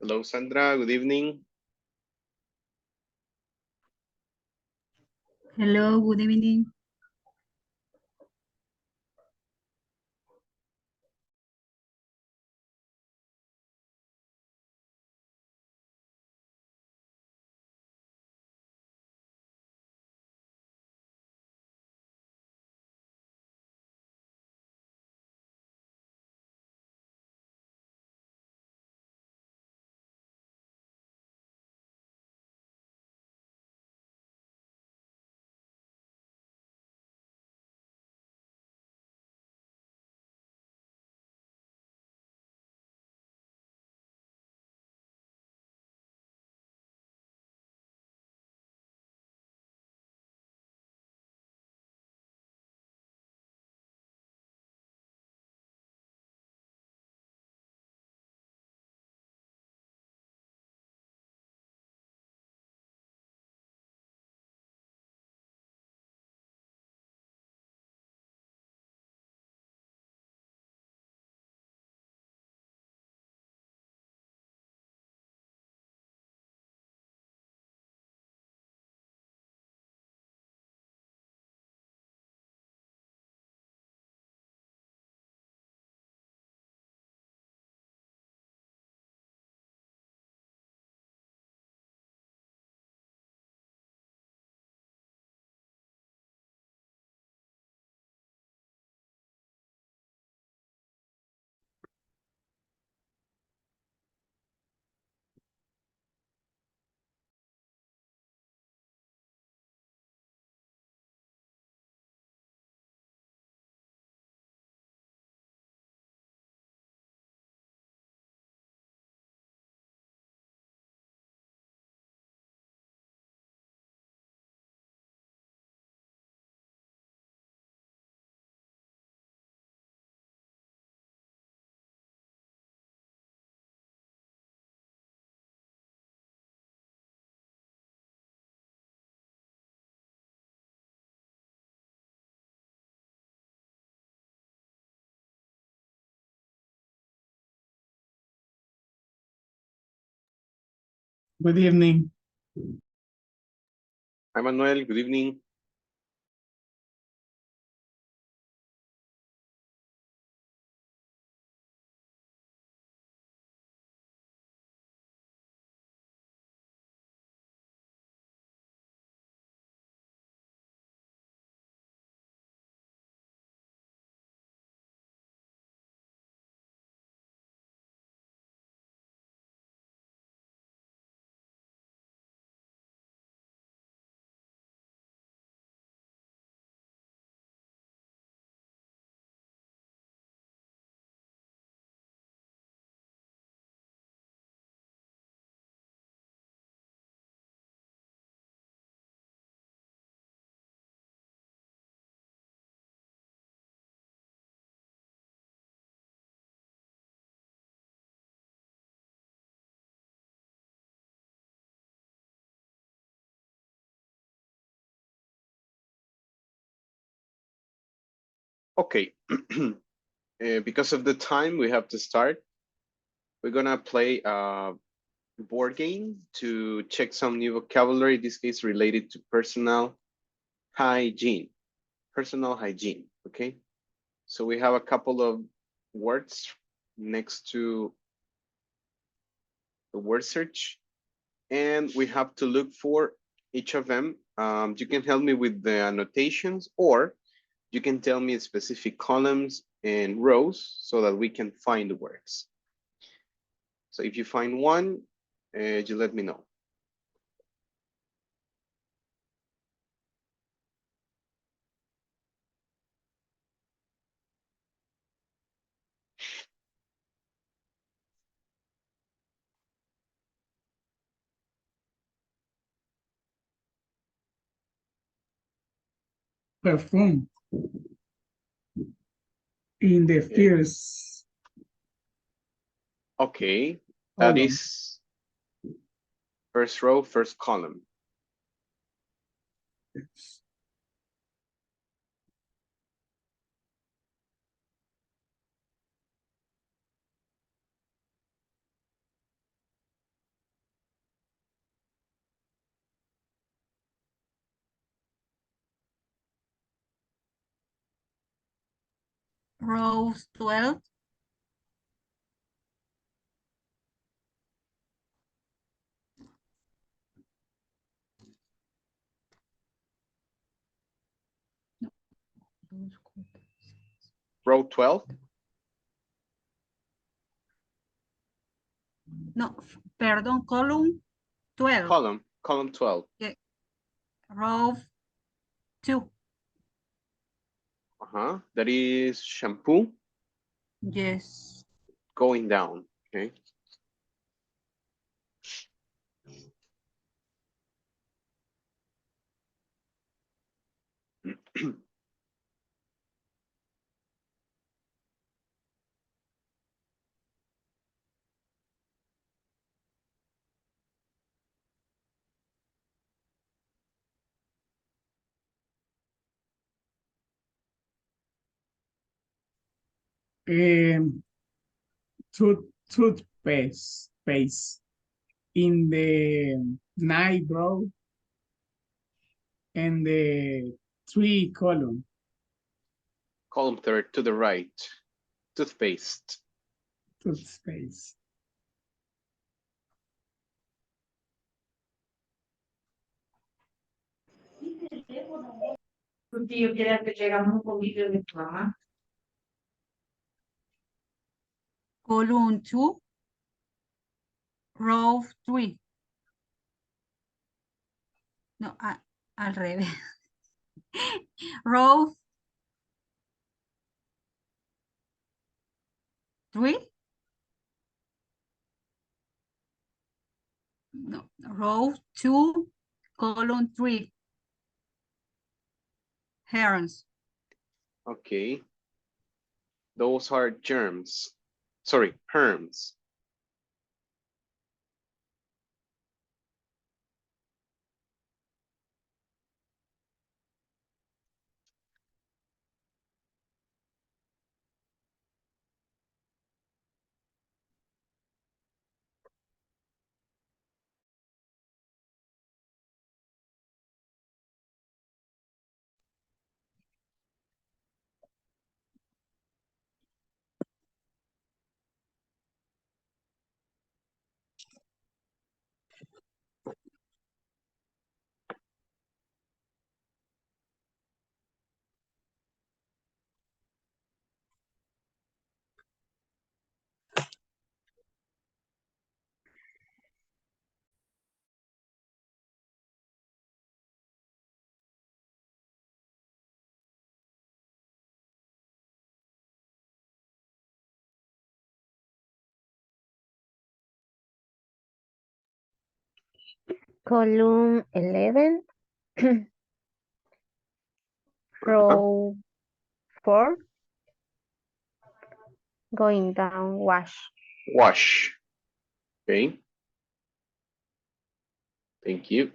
Hello, Sandra. Good evening. Hello, good evening. Good evening. Hi, Manuel. Good evening. Okay. Because of the time, we have to start. We're gonna play a board game to check some new vocabulary, in this case related to personal hygiene. Personal hygiene, okay? So we have a couple of words next to the word search, and we have to look for each of them. You can help me with the annotations, or you can tell me specific columns and rows so that we can find the words. So if you find one, you let me know. Perform in the first Okay, that column. is first row, first column. Row 12. Row 12. No, perdón, column 12. Column 12. Yeah. Row 2. That is shampoo Yes. going down. Okay. Toothpaste paste in the night row and the 3 column. Column 3 to the right. Toothpaste. Toothpaste. Porque yo quería que llegamos un poquito de fama. Column 2. Row 3. No, al revés. Row 3. No, row 2, column 3. Herons. Okay. Those are germs. Sorry, herms. Column 11, row 4, going down, wash. Wash. Okay. Thank you.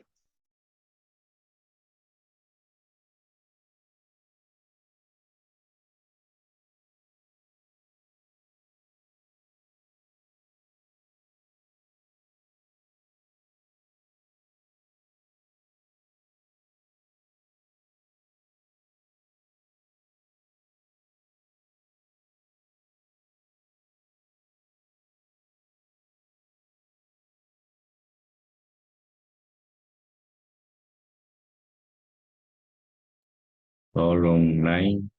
Column 9,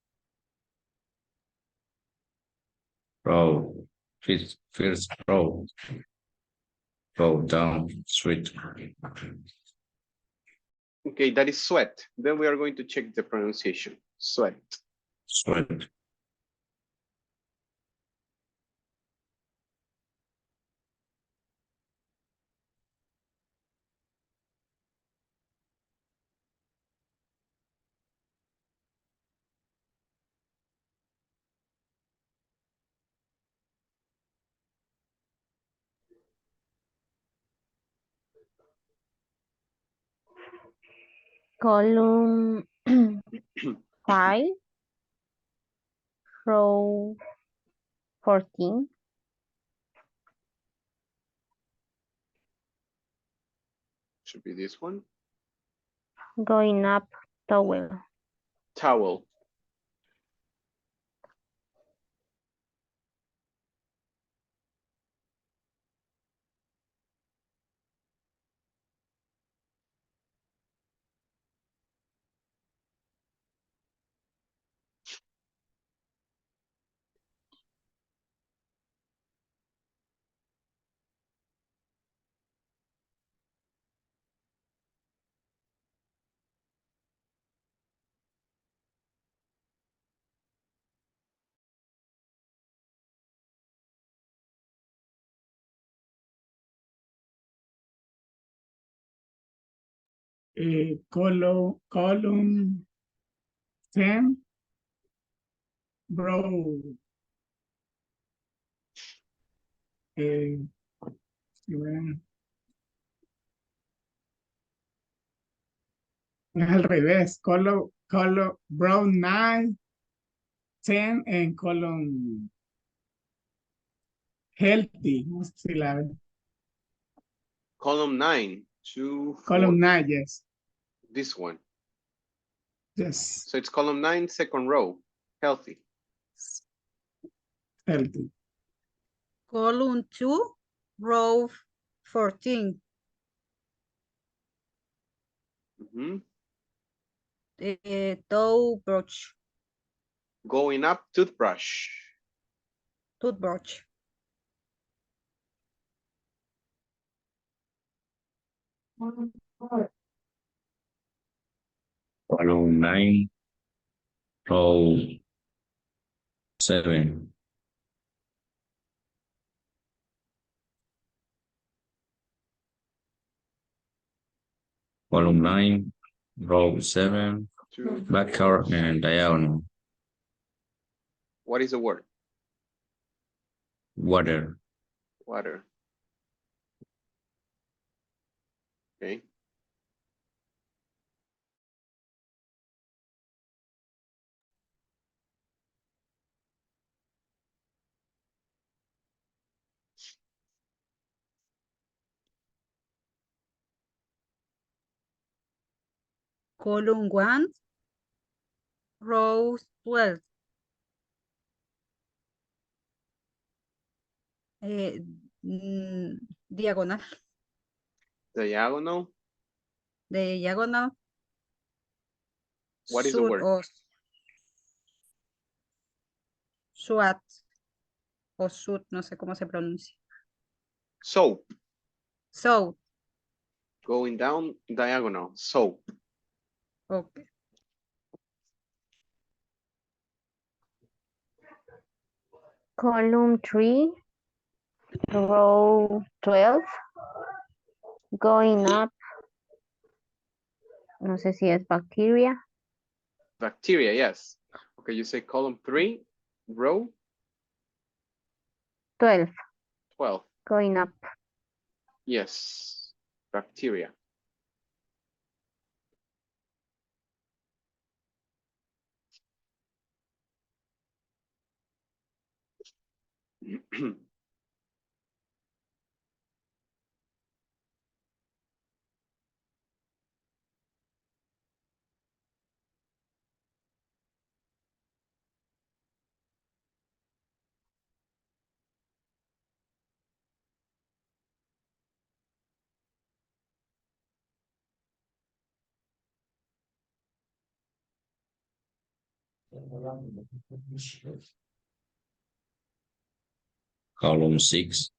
row, first row, go down, sweet. Okay, that is sweat. Then we are going to check the pronunciation. Sweat. Sweat. Column 5, row 14, Should be this one. going up, towel. Towel. column 10, row, si ven, es al revés, row 9, 10 en column healthy, no sé si la ven. Column 9, 2, 4. Column 9, yes, This one. yes, So it's column 9, second row. Healthy. healthy. Column 2, row 14. Mhm. Toothbrush. Going up, toothbrush. Toothbrush. Column 9, row 7. Column 9, row 7, Two. backward and diagonal. What is the word? Water. Water. Okay. Column 1, row 12. Diagonal. Diagonal. Diagonal. What is the Sur word? o SWAT o SUT, no sé cómo se pronuncia. Soap. So, Going down, diagonal. Soap. okay. Column 3, row 12, going up, no sé si es bacteria, Bacteria, yes. Okay, you say column 3, row 12, 12. going up. Yes. Bacteria. Column 6.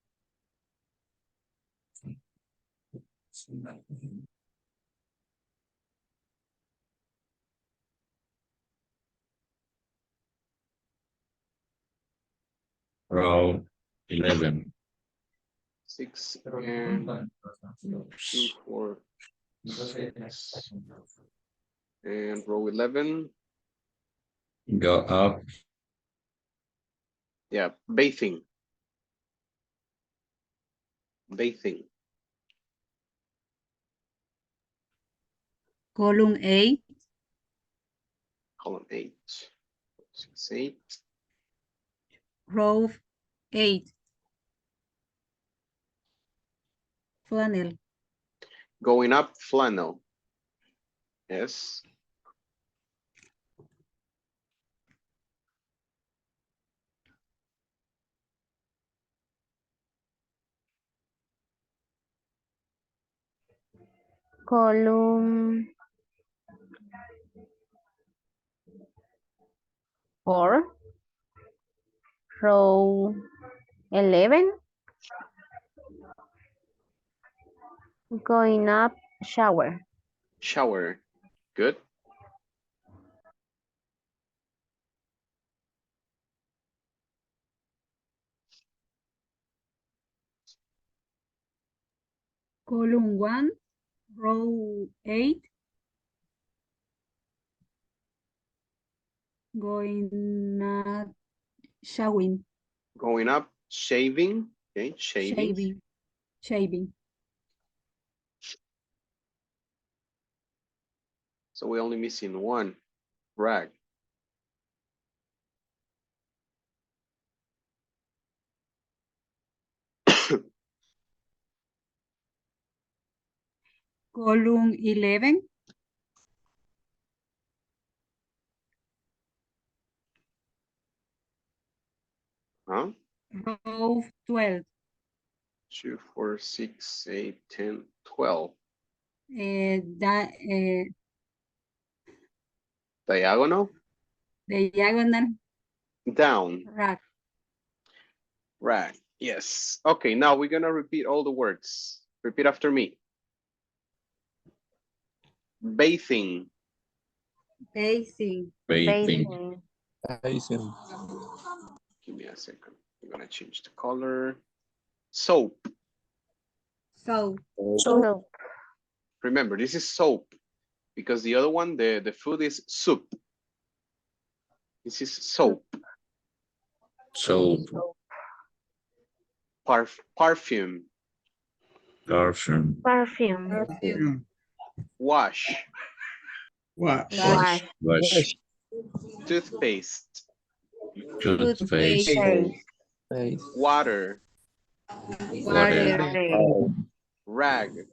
Row 11. 6 and 2, 4, 6. And row 11. Go up, Yeah, bathing. Bathing. Column 8, Column 8. 6, 8. row 8. Flannel. Going up, flannel. Yes. Column 4, row 11, going up, shower. Shower. Good. Column 1, row 8. Going up, showing, Going up, shaving. Okay, shaving. shaving, shaving. So we're only missing one. Rag. Column 11, Huh? row 12. 2, 4, 6, 8, 10, 12. Diagonal. Diagonal, Down. rack, Rag. Yes. Okay, now we're gonna repeat all the words. Repeat after me. Bathing. bathing, Bathing. Bathing. Give me a second. I'm gonna change the color. Soap. soap, Soap. Remember, this is soap because the other one, the food is soup. This is soap. Soap. Perfume. Perfume. Perfume. perfume, Wash. Wash. Wash. Wash. Toothpaste. Toothpaste. Face. Water. Water. Rag.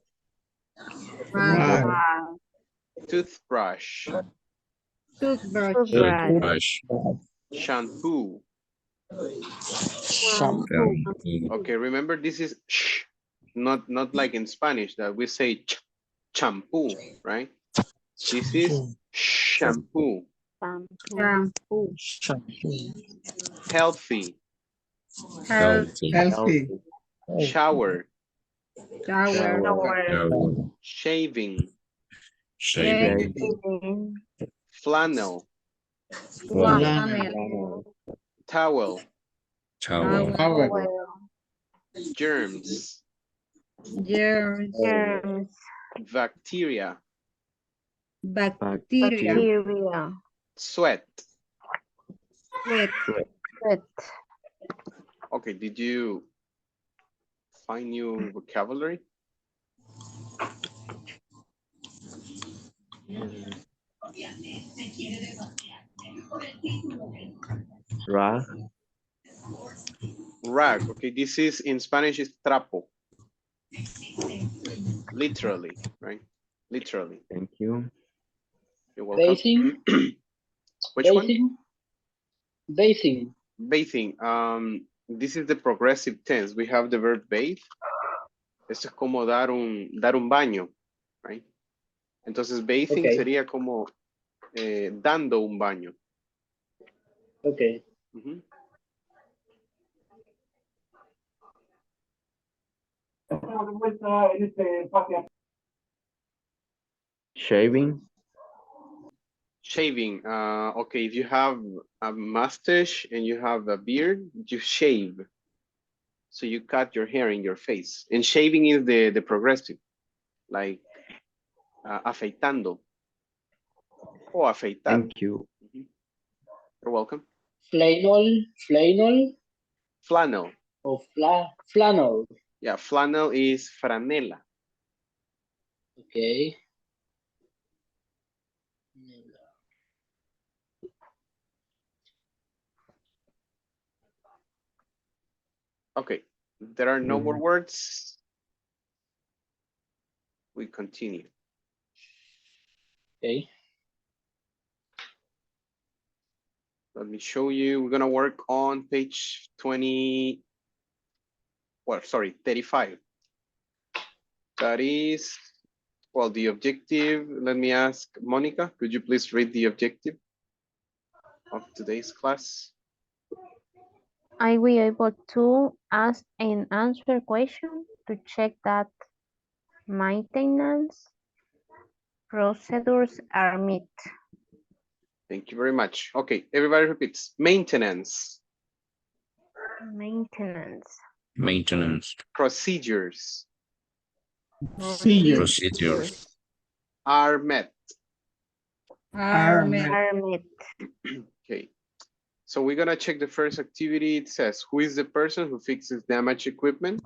Rag. Toothbrush. toothbrush, Toothbrush. Shampoo. Shampoo. Okay, remember this is sh, not like in Spanish that we say shampoo, right? This is shampoo. shampoo, Healthy. Healthy. Healthy. Shower. shower, Shower. Shaving. Shaving. Flannel. flannel, Towel. Towel. Power. Germs. germs, Bacteria. bacteria, Sweat. sweat, Okay, did you find new vocabulary? Rag. Okay, this is in Spanish is trapo. Literally, right? Literally. Thank you. You're welcome. Bathing. Which one? Bathing. Bathing. This is the progressive tense. We have the verb bathe. Esto es como dar un baño, right? Entonces, bathing Okay. sería como dando un baño. Okay. Ujú. Shaving. Shaving. Okay, if you have a mustache and you have a beard, you shave. So you cut your hair in your face. And shaving is the progressive, like afeitando. O afeitar. Thank you. You're welcome. Flannel. Flannel. Or flannel. Yeah, flannel is franela. Okay. Okay, there are no more words. We continue. Okay. Let me show you. We're gonna work on page 20. Well, sorry, 35. That is, well, the objective. Let me ask Monica, could you please read the objective of today's class? I will be able to ask and answer questions to check that maintenance procedures are met. Thank you very much. Okay, everybody repeats. Maintenance. Maintenance. Maintenance. Procedures Procedures. are met. are met, Are met. Okay. So we're gonna check the first activity. It says, who is the person who fixes damaged equipment?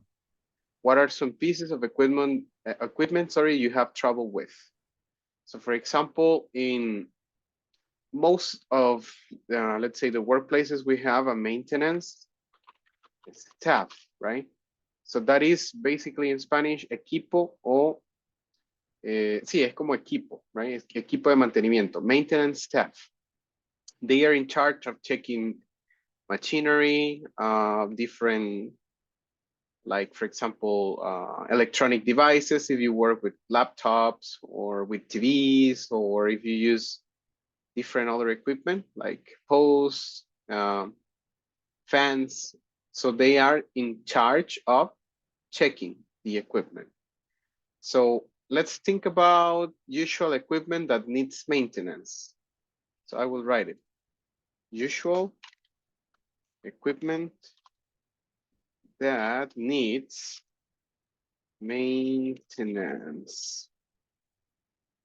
What are some pieces of equipment, you have trouble with? So for example, in most of, let's say the workplaces, we have a maintenance staff, right? So that is basically in Spanish, equipo o, sí, es como equipo, right? Es equipo de mantenimiento, maintenance staff. They are in charge of checking machinery, different, like for example, electronic devices, if you work with laptops or with TVs, or if you use different other equipment like posts, fans. So they are in charge of checking the equipment. So let's think about usual equipment that needs maintenance. So I will write it. Usual equipment that needs maintenance.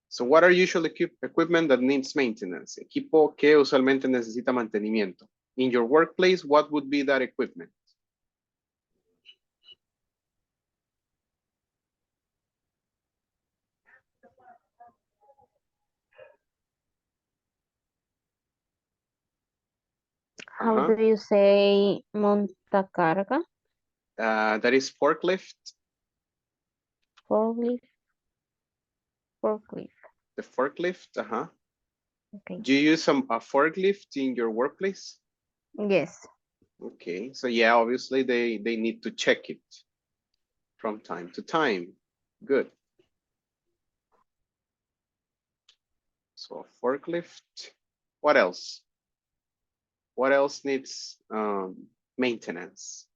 So what are usual equipment that needs maintenance? Equipo que usualmente necesita mantenimiento. In your workplace, what would be that equipment? How do you say montacarga? That is forklift. Forklift. The forklift, Okay. Do you use a forklift in your workplace? Yes. Okay, so yeah, obviously they need to check it from time to time. Good. So forklift. What else? What else needs maintenance?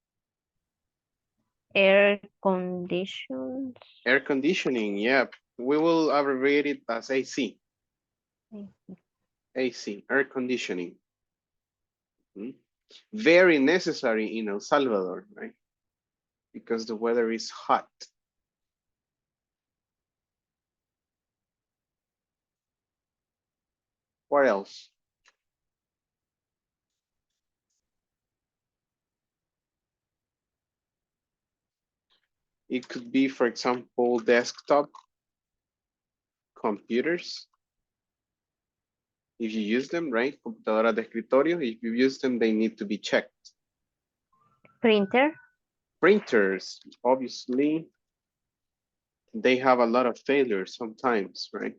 Air conditions. Air conditioning, yeah. We will abbreviate it as AC. AC, air conditioning. Very necessary in El Salvador, right? Because the weather is hot. What else? It could be, for example, desktop computers. If you use them, right? Computadoras de escritorio, if you use them, they need to be checked. Printer. Printers, obviously, they have a lot of failures sometimes, right?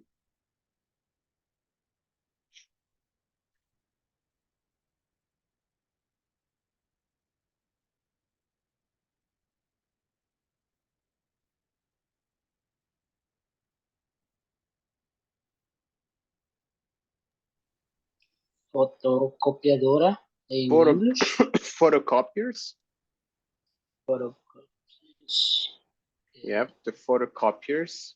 Fotocopiadora in English. Photocopiers. Photocopiers. Yep, the photocopiers.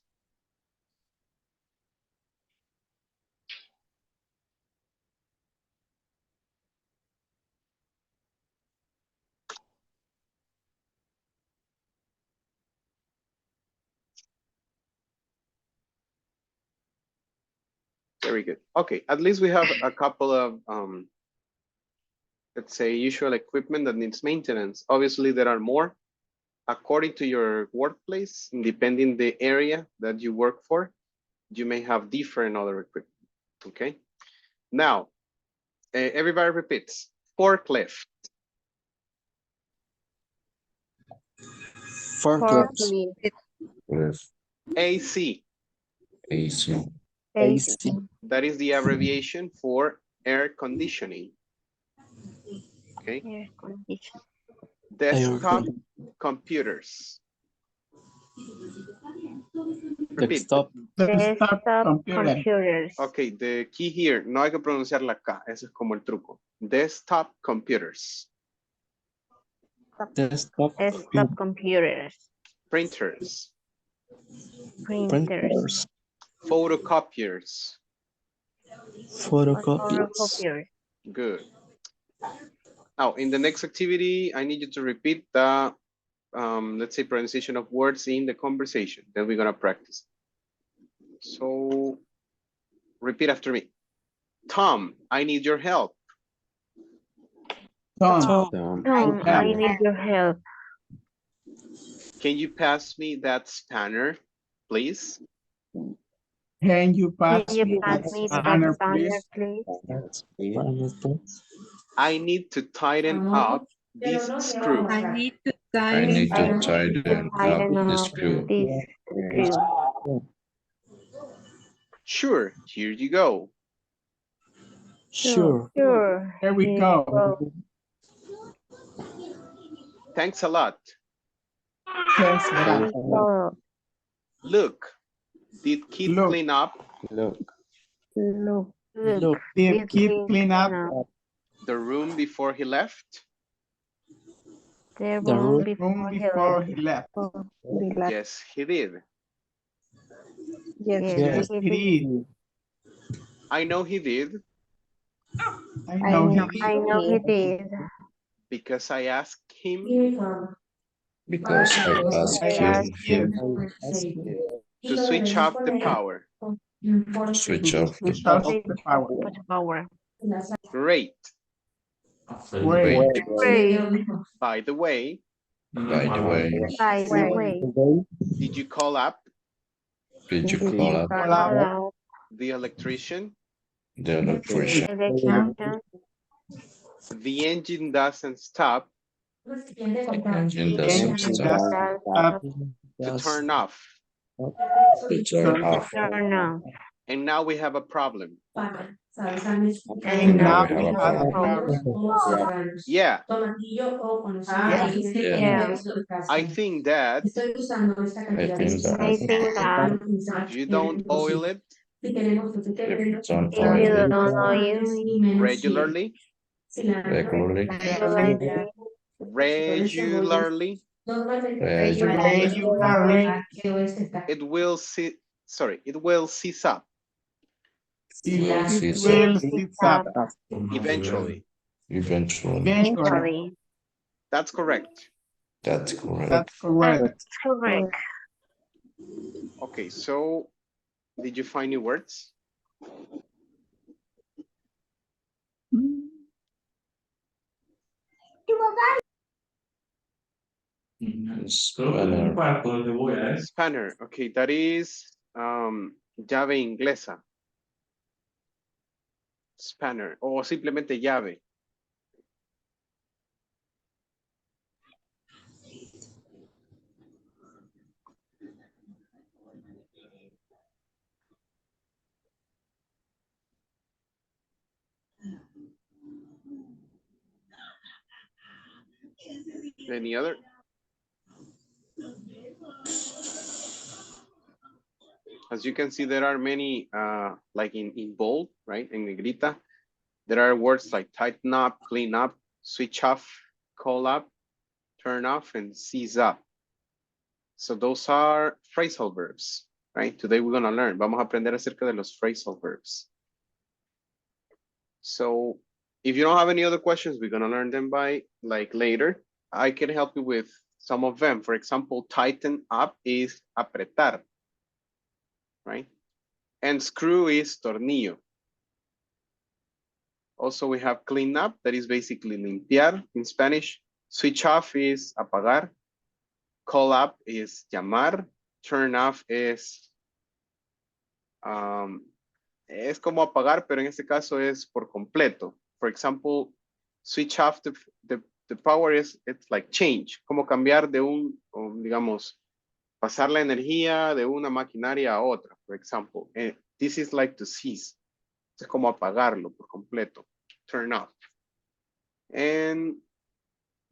Very good. Okay, at least we have a couple of, let's say, usual equipment that needs maintenance. Obviously, there are more. According to your workplace, depending the area that you work for, you may have different other equipment, okay? Now, everybody repeats, forklift. Forklift. AC. AC. That is the abbreviation for air conditioning. Okay. Air conditioning. Desktop computers. Repeat. Desktop computers. Okay, the key here, no hay que pronunciar la K, ese es como el truco. Desktop computers. Desktop computers. Printers. Printers. Photocopiers. Photocopiers. Good. Now, in the next activity, I need you to repeat the, let's say, pronunciation of words in the conversation. Then we're gonna practice. So, repeat after me. Tom, I need your help. Tom, Tom, Tom, I help. need your help. Can you pass me that spanner, please? Can you Can pass you me pass that me that spanner, spanner, please? please? I need to tighten up Pero this no se va a screw. I mostrar. need to I need tighten to tighten I up don't the know screw. this screw. Sure, here you go. Sure. There we Here you go. Thanks a lot. Thanks, Thanks a lot. Look, did Kid Look. clean up look, Look. Did Kid clean up the room before he left? The the room room before before he left? Yes, he did. Yes, he did. I know he did I know he I did. know he did. because I asked him Because I asked I asked him him to switch off the power. switch off the to shut off Switch the power. off the power. Great. Wait, Great. By the way, By the way, By the way, did you call up did you Did call you up call call up out the electrician? the electrician? electrician. The engine doesn't stop Engine the doesn't engine stop. doesn't stop to turn off. To turn off. Turn on. And now we have a problem. and now we we have a have a problem. problem. Yeah, Yeah. I think that I think I that think that if you don't oil it if you don't if oil you it don't know you regularly, regularly, regularly, Regularly, it will it will seize up will it seize will up sit up eventually. eventually. eventually. That's correct. That's correct. That's correct. correct. Okay, so did you find new words? Spanner. Spanner. Okay, that is llave inglesa. Spanner o simplemente llave. Any other? As you can see, there are many, like in bold, right? In negrita, there are words like tighten up, clean up, switch off, call up, turn off, and seize up. So those are phrasal verbs, right? Today we're gonna learn. Vamos a aprender acerca de los phrasal verbs. So if you don't have any other questions, we're gonna learn them by like later. I can help you with some of them. For example, tighten up is apretar, right? And screw is tornillo. Also, we have clean up, that is basically limpiar in Spanish. Switch off is apagar. Call up is llamar. Turn off is como apagar, pero en este caso es por completo. For example, switch off the power is, it's like change, como cambiar de digamos, pasar la energía de una maquinaria a otra, for example. This is like to cease. Es como apagarlo por completo. Turn off. And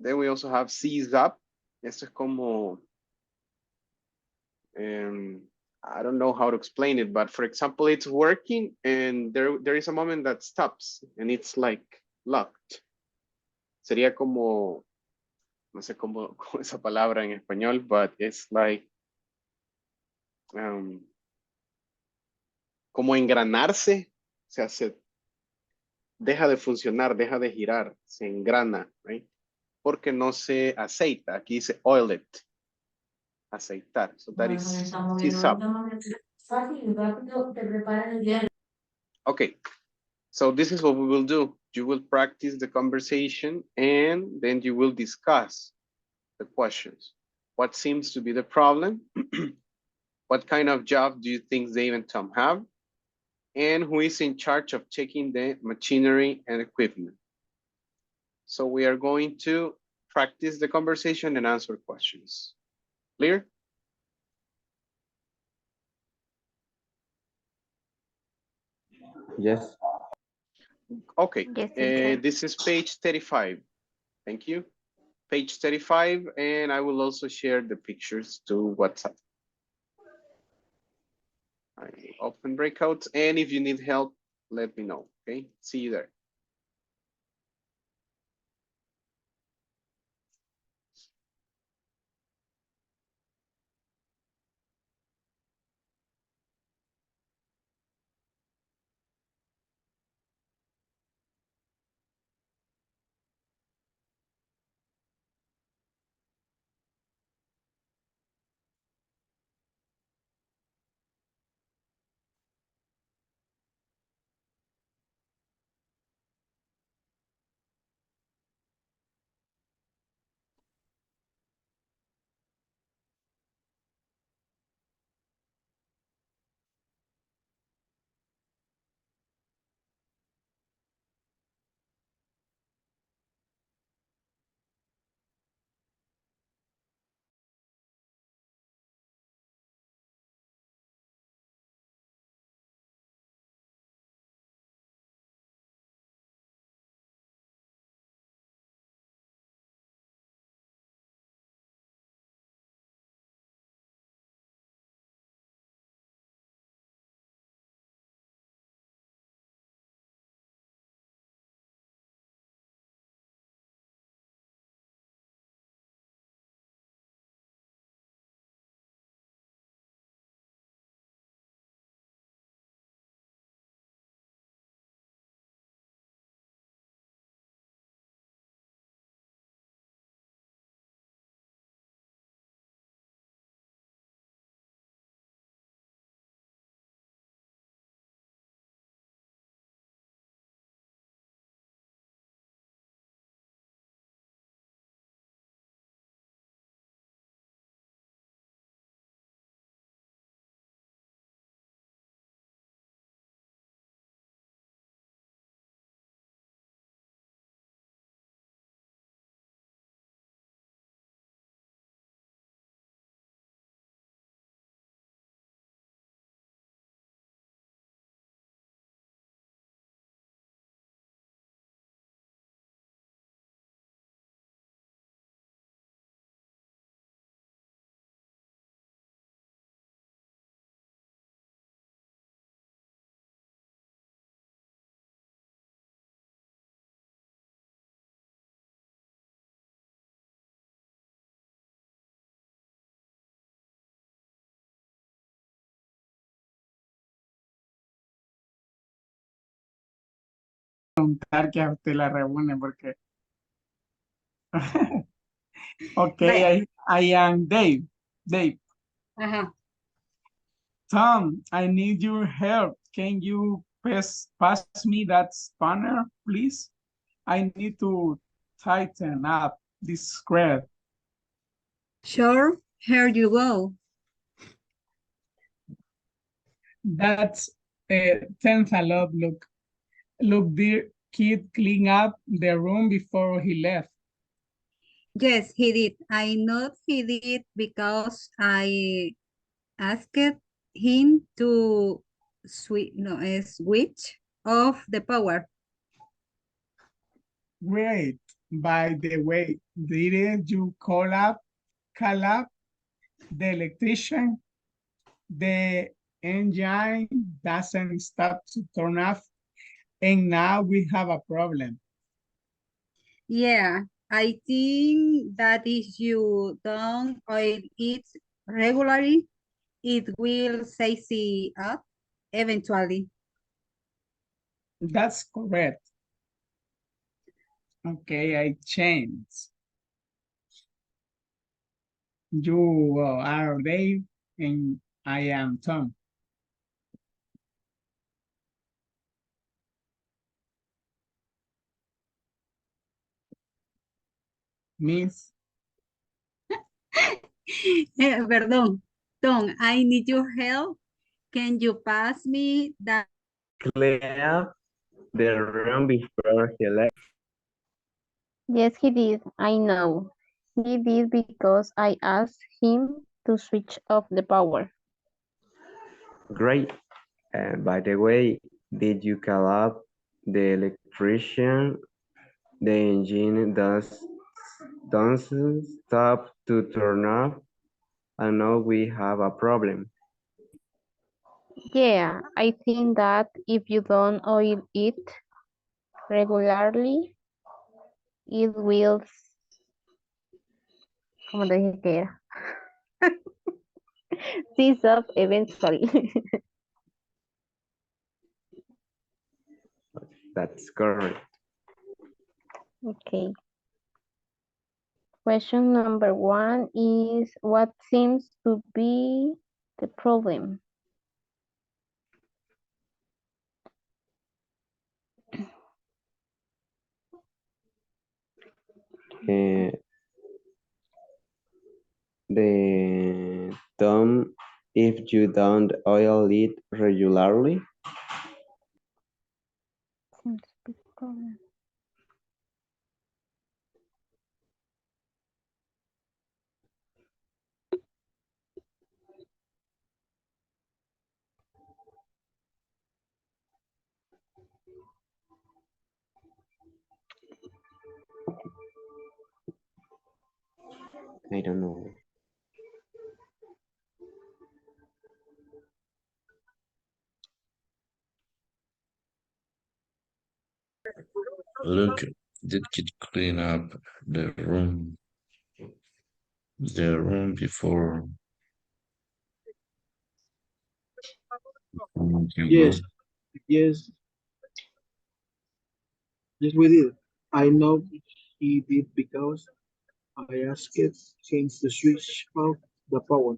then we also have seize up. Esto es como, I don't know how to explain it, but for example, it's working and there is a moment that stops and it's like locked. Sería como, no sé cómo esa palabra en español, but it's like, como engranarse, o sea, se deja de funcionar, deja de girar, se engrana, right? Porque no se aceita. Aquí dice oil it. Aceitar. So that is seize up. Okay. So this is what we will do. You will practice the conversation and then you will discuss the questions. What seems to be the problem? What kind of job do you think Dave and Tom have? And who is in charge of checking the machinery and equipment? So we are going to practice the conversation and answer questions. Clear? Yes. Okay, Yes, teacher. this is page 35. Thank you. Page 35, and I will also share the pictures to WhatsApp. I open breakouts, and if you need help, let me know, okay? See you there. Preguntar que a usted la reúne porque. Vaya. Okay, I am Dave. Dave. Ajá. Tom, I need your help. Can you pass me that spanner, please? I need to tighten up this square. Sure, here you go. That's thanks a lot. Look, the kid clean up the room before he left. Yes, he did. I know he did because I asked him to switch off the power. Great. By the way, didn't you call up the electrician? The engine doesn't start to turn off, and now we have a problem. Yeah, I think that if you don't oil it regularly, it will seize up eventually. That's correct. Okay, I changed. You are Dave, and I am Tom. Miss. Perdón. Tom, I need your help. Can you pass me that? Clean up the room before he left. Yes, he did. I know. He did because I asked him to switch off the power. Great. And by the way, did you call up the electrician? The engine doesn't stop to turn off. I know we have a problem. Yeah, I think that if you don't oil it regularly, it will, como te dije que era, seize up eventually. That's correct. Okay. Question number 1 is, what seems to be the problem? Uh, the thumb, if you don't oil it regularly, Seems to be the problem. I don't know. Look, did you clean up the room before you Yes, go? yes, yes, we did. I know he did because I asked him to switch off the power.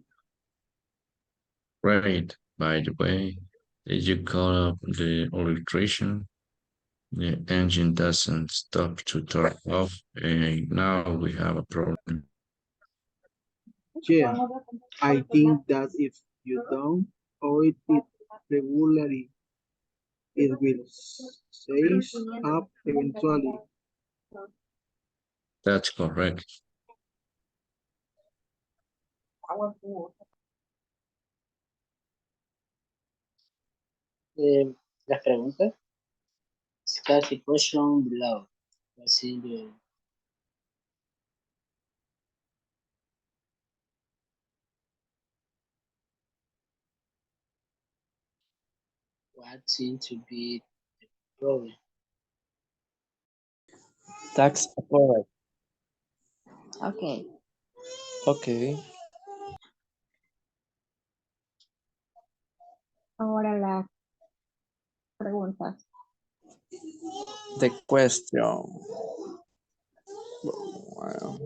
Right. By the way, did you call up the electrician? The engine doesn't stop to turn off, and now we have a problem. Yeah, I think that if you don't oil it regularly, it will seize up eventually. That's correct. Las preguntas. Discuss the question below. Así de- what seems to be the problem. That's correct. Okay. Okay. Ahora las preguntas. The question. Well,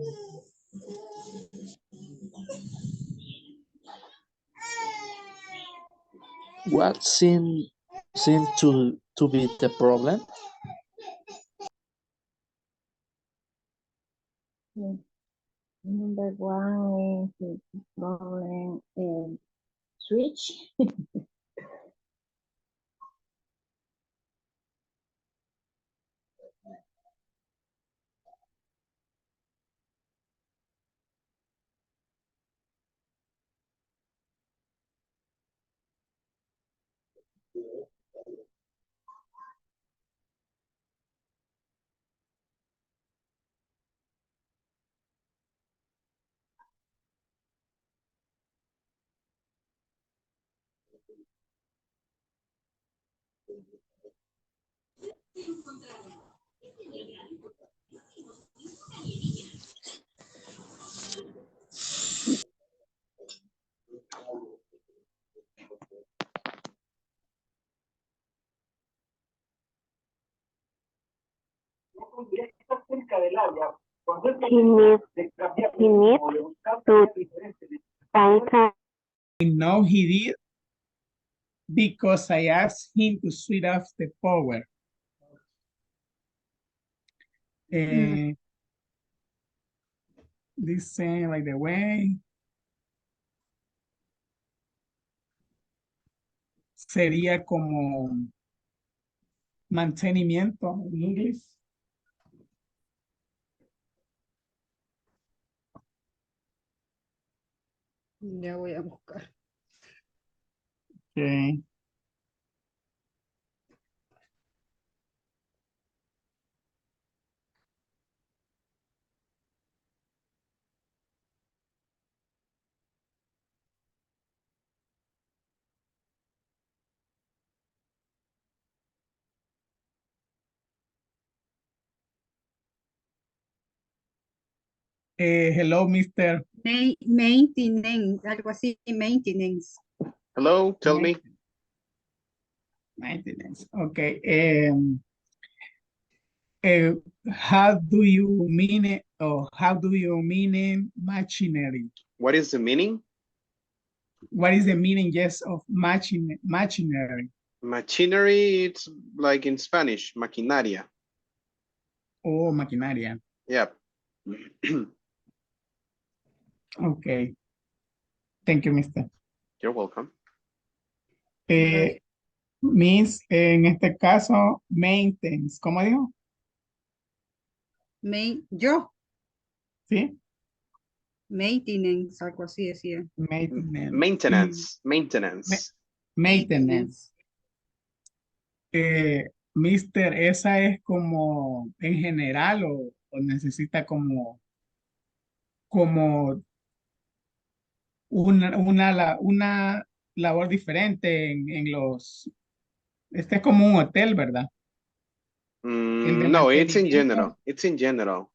what seem to be the problem? Yes. Number 1 is the problem switch. He needs to find time. I know he did because I asked him to switch off the power. Dice, by the way. Sería como mantenimiento en inglés. Ya voy a buscar. Okay. Hello, Mr. Maintenance, algo así, maintenance. Hello, tell me. Maintenance. Okay. How do you mean it, or how do you mean in machinery? What is the meaning? What is the meaning, yes, of machinery? Machinery, it's like in Spanish, maquinaria. Oh, maquinaria. Yeah. Okay. Thank you, Mr. You're welcome. Means, en este caso, maintenance. ¿Cómo dijo? Yo, Sí. maintenance, algo así decía. Maintenance. Maintenance, maintenance. Maintenance. Mister, ¿esa es como en general o necesita como una labor diferente en los... Este es como un hotel, ¿verdad? El de No, it's in mantenimiento general. It's in general.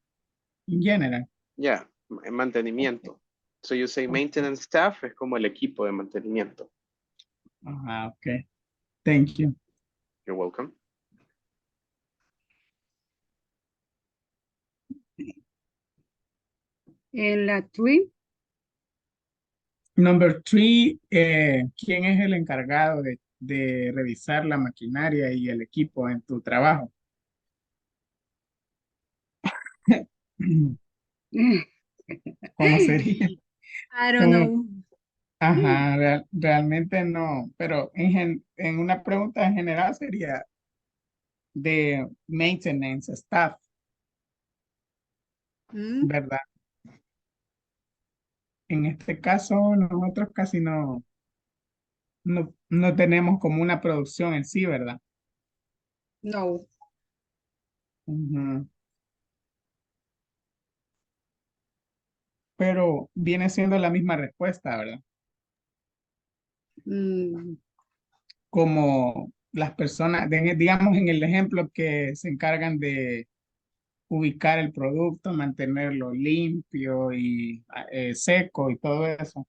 en general. Yeah, mantenimiento. So you say maintenance staff es como el equipo de mantenimiento. Ajá, ok. Thank you. You're welcome. En la tree, Number 3, ¿quién es el encargado de revisar la maquinaria y el equipo en tu trabajo? ¿Cómo sería? I don't ¿Cómo? know. Ajá, realmente no, pero en una pregunta en general sería de maintenance staff, Mm, ¿verdad? En este caso, nosotros casi no tenemos como una producción en sí, ¿verdad? No. Ujú. Pero viene siendo la misma respuesta, ¿verdad? Mm, Como las personas, digamos en el ejemplo que se encargan de ubicar el producto, mantenerlo limpio y seco y todo eso.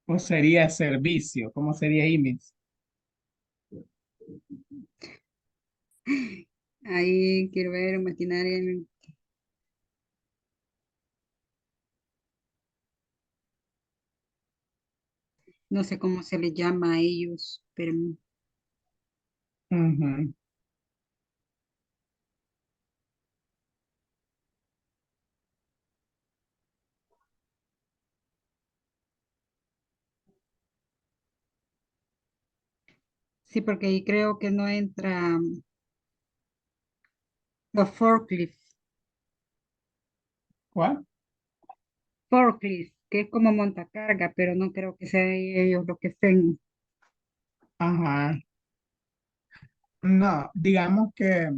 ¿O sería servicio? ¿Cómo sería IMIS? ahí quiero ver maquinaria. No sé cómo se les llama a ellos, pero Ujú. sí, porque ahí creo que no entra los forklift. ¿Cuál? Forklift, que es como montacarga, pero no creo que sean ellos los que estén. Ajá. No, digamos que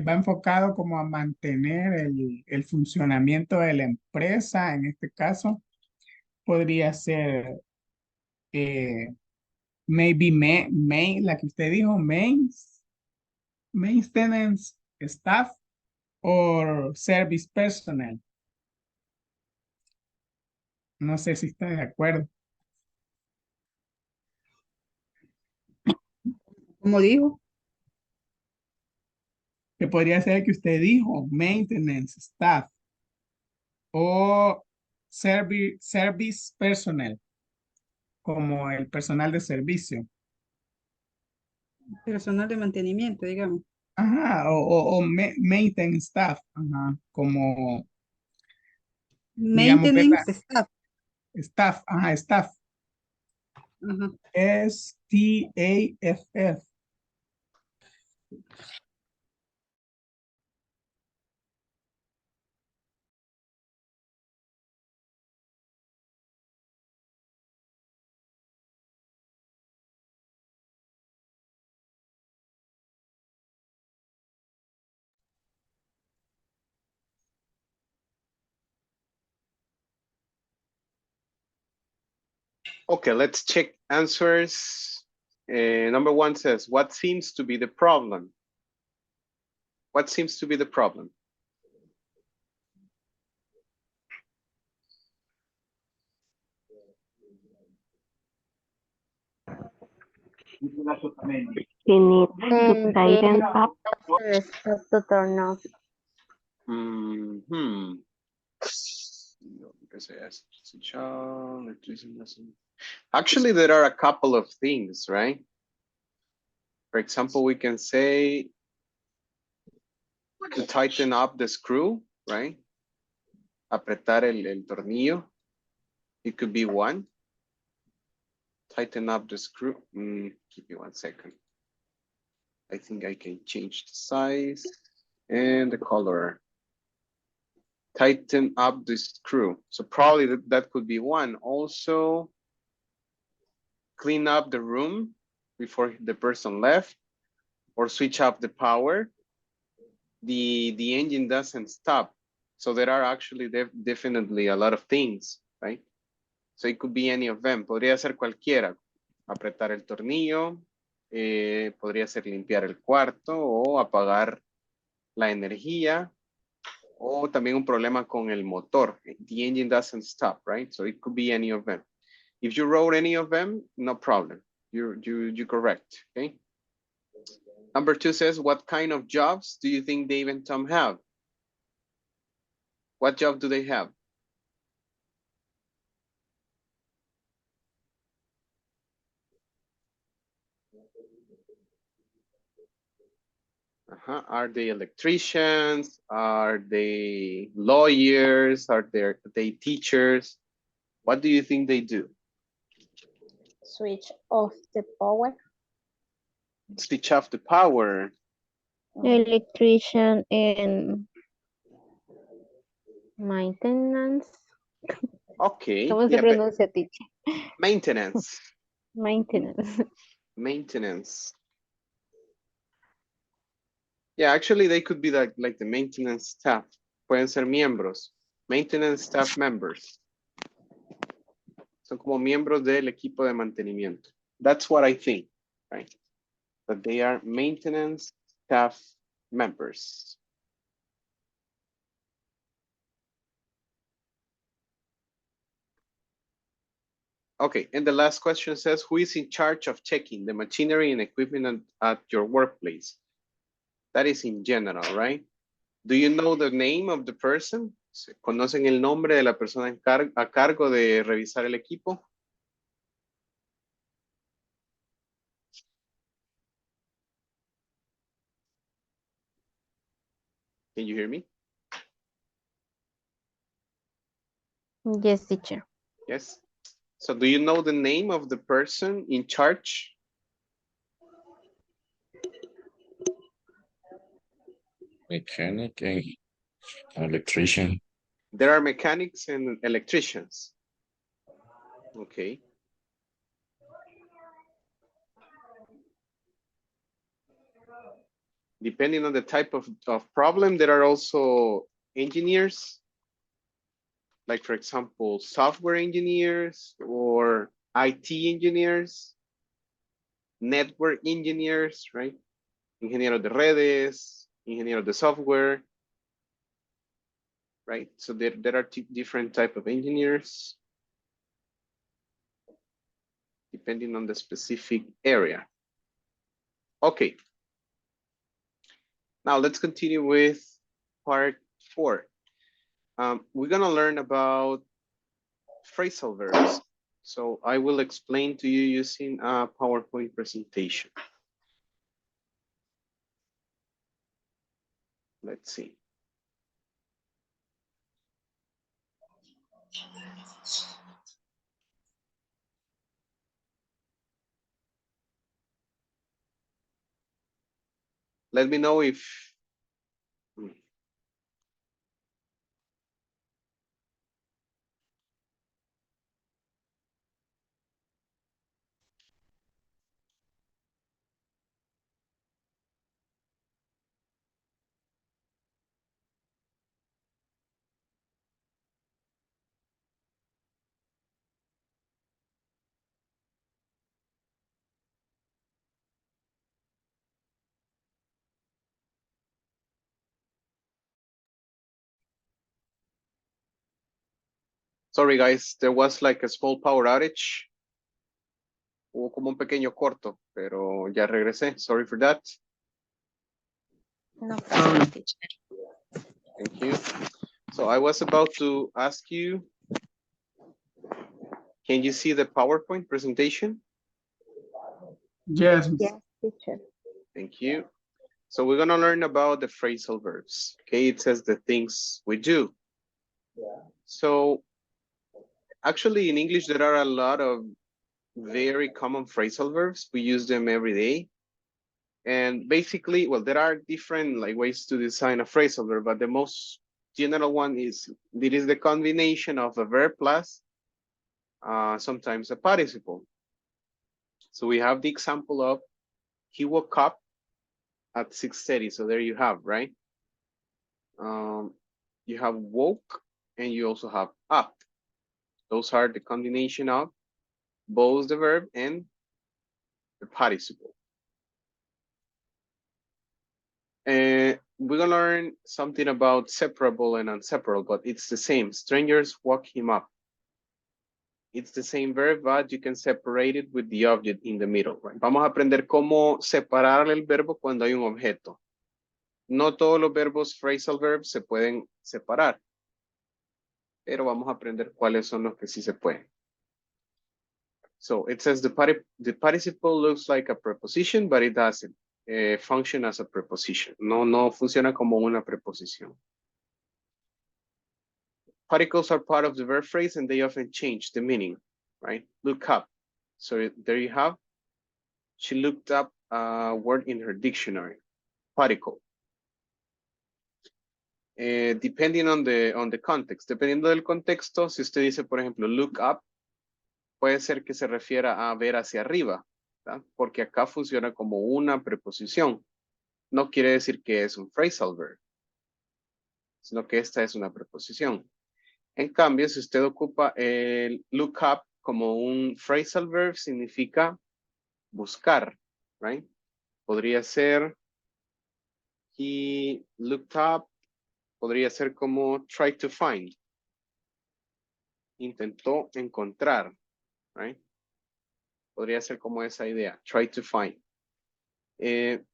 va enfocado como a mantener el funcionamiento de la empresa. En este caso, podría ser maybe la que usted dijo, maintenance staff o service personnel. No sé si está de acuerdo. Como dijo, Que podría ser que usted dijo, maintenance staff o service personnel. como el personal de servicio. Personal de mantenimiento, digamos. Ajá, o maintenance staff, ajá, como, digamos, ¿verdad? Maintenance staff. Staff, ajá, staff. Ajá. S-T-A-F-F. Okay, let's check answers. Number one says, what seems to be the problem? What seems to be the problem? He needs to tighten up the stop to turn off. Actually, there are a couple of things, right? For example, we can say to tighten up the screw, right? Apretar el tornillo. It could be one. Tighten up the screw. Give me 1 second. I think I can change the size and the color. Tighten up the screw. So probably that could be one. Also, clean up the room before the person left, or switch off the power. The engine doesn't stop. So there are actually definitely a lot of things, right? So it could be any of them. Podría ser cualquiera. Apretar el tornillo, podría ser limpiar el cuarto o apagar la energía, o también un problema con el motor. The engine doesn't stop, right? So it could be any of them. If you wrote any of them, no problem. You're correct, okay? Number 2 says, what kind of jobs do you think Dave and Tom have? What job do they have? Are they electricians? Are they lawyers? Are they teachers? What do you think they do? Switch off the power. Switch off the power. Electrician and maintenance. Okay. ¿Cómo se Yeah, but pronuncia, teacher? maintenance. Maintenance. Maintenance. Yeah, actually they could be like the maintenance staff. Pueden ser miembros. Maintenance staff members. Son como miembros del equipo de mantenimiento. That's what I think, right? That they are maintenance staff members. Okay, and the last question says, who is in charge of checking the machinery and equipment at your workplace? That is in general, right? Do you know the name of the person? ¿Conocen el nombre de la persona a cargo de revisar el equipo? Can you hear me? Yes, teacher. Yes. So do you know the name of the person in charge? Mechanic and electrician. There are mechanics and electricians. Okay. Depending on the type of problem, there are also engineers, like for example, software engineers or IT engineers, network engineers, right? Ingenieros de redes, ingenieros de software, right? So there are different type of engineers depending on the specific area. Okay. Now let's continue with part 4. We're gonna learn about phrasal verbs. So I will explain to you using a PowerPoint presentation. Let's see. Let me know if sorry guys, there was like a small power outage. Hubo como un pequeño corto, pero ya regresé. Sorry for that. No problem, teacher. Thank you. So I was about to ask you, can you see the PowerPoint presentation? Yes. Yes, teacher. Thank you. So we're gonna learn about the phrasal verbs. Okay, it says the things we do. So actually in English, there are a lot of very common phrasal verbs. We use them every day. And basically, well, there are different like ways to design a phrasal verb, but the most general one is, it is the combination of a verb plus sometimes a participle. So we have the example of, he woke up at 6:30. So there you have, right? You have woke and you also have up. Those are the combination of both the verb and the participle. And we're gonna learn something about separable and inseparable, but it's the same. Strangers woke him up. It's the same verb, but you can separate it with the object in the middle, right? Vamos a aprender cómo separar el verbo cuando hay un objeto. No todos los verbos phrasal verbs se pueden separar, pero vamos a aprender cuáles son los que sí se pueden. So it says the participle looks like a preposition, but it doesn't function as a preposition. No funciona como una preposición. Particles are part of the verb phrase and they often change the meaning, right? Look up. So there you have. She looked up a word in her dictionary. Particle. Depending on the context. Dependiendo del contexto, si usted dice, por ejemplo, look up, puede ser que se refiera a ver hacia arriba, ¿verdad? Porque acá funciona como una preposición. No quiere decir que es un phrasal verb, sino que esta es una preposición. En cambio, si usted ocupa el look up como un phrasal verb, significa buscar, right? Podría ser he looked up, podría ser como try to find. Intentó encontrar, right? Podría ser como esa idea, try to find. En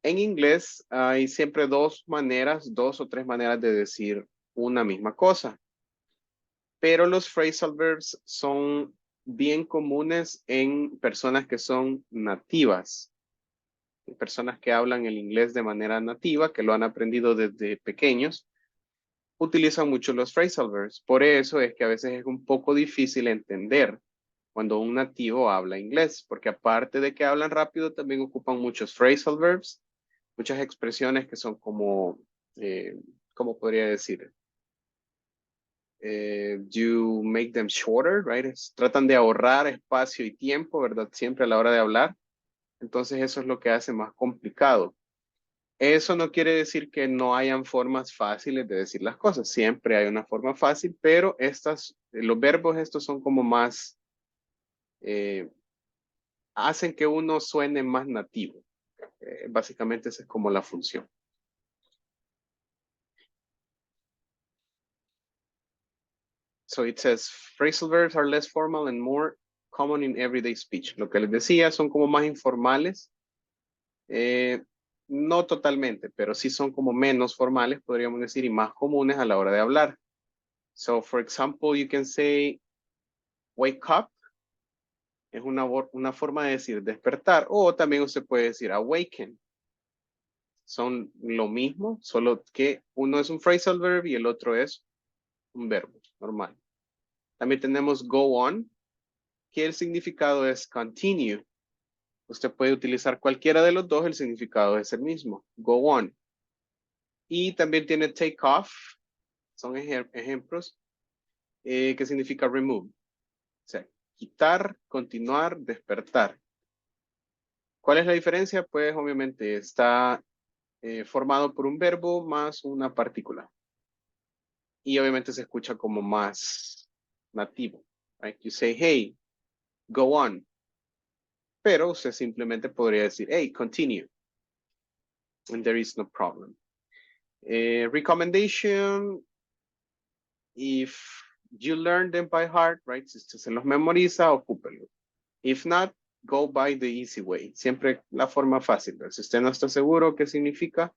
inglés hay siempre dos o tres maneras de decir una misma cosa. Pero los phrasal verbs son bien comunes en personas que son nativas. Personas que hablan el inglés de manera nativa, que lo han aprendido desde pequeños, utilizan mucho los phrasal verbs. Por eso es que a veces es un poco difícil entender cuando un nativo habla inglés, porque aparte de que hablan rápido, también ocupan muchos phrasal verbs, muchas expresiones que son como, ¿cómo podría decir? You make them shorter, right? Tratan de ahorrar espacio y tiempo, ¿verdad? Siempre a la hora de hablar. Entonces eso es lo que hace más complicado. Eso no quiere decir que no hayan formas fáciles de decir las cosas. Siempre hay una forma fácil, pero los verbos estos son como más, hacen que uno suene más nativo. Básicamente esa es como la función. So it says, phrasal verbs are less formal and more common in everyday speech. Lo que les decía, son como más informales. No totalmente, pero sí son como menos formales, podríamos decir, y más comunes a la hora de hablar. So, for example, you can say, wake up, Es una forma de decir despertar, o también usted puede decir awaken. Son lo mismo, solo que uno es un phrasal verb y el otro es un verbo normal. También tenemos go on, que el significado es continue. Usted puede utilizar cualquiera de los dos, el significado es el mismo, go on. Y también tiene take off, son ejemplos, que significa remove. O sea, quitar, continuar, despertar. ¿Cuál es la diferencia? Pues obviamente está formado por un verbo más una partícula. Y obviamente se escucha como más nativo. Right? You say, hey, go on. Pero usted simplemente podría decir, hey, continue. And there is no problem. Recommendation, if you learn them by heart, right? Si usted se los memoriza, ocúpelo. If not, go by the easy way. Siempre la forma fácil. Si usted no está seguro qué significa,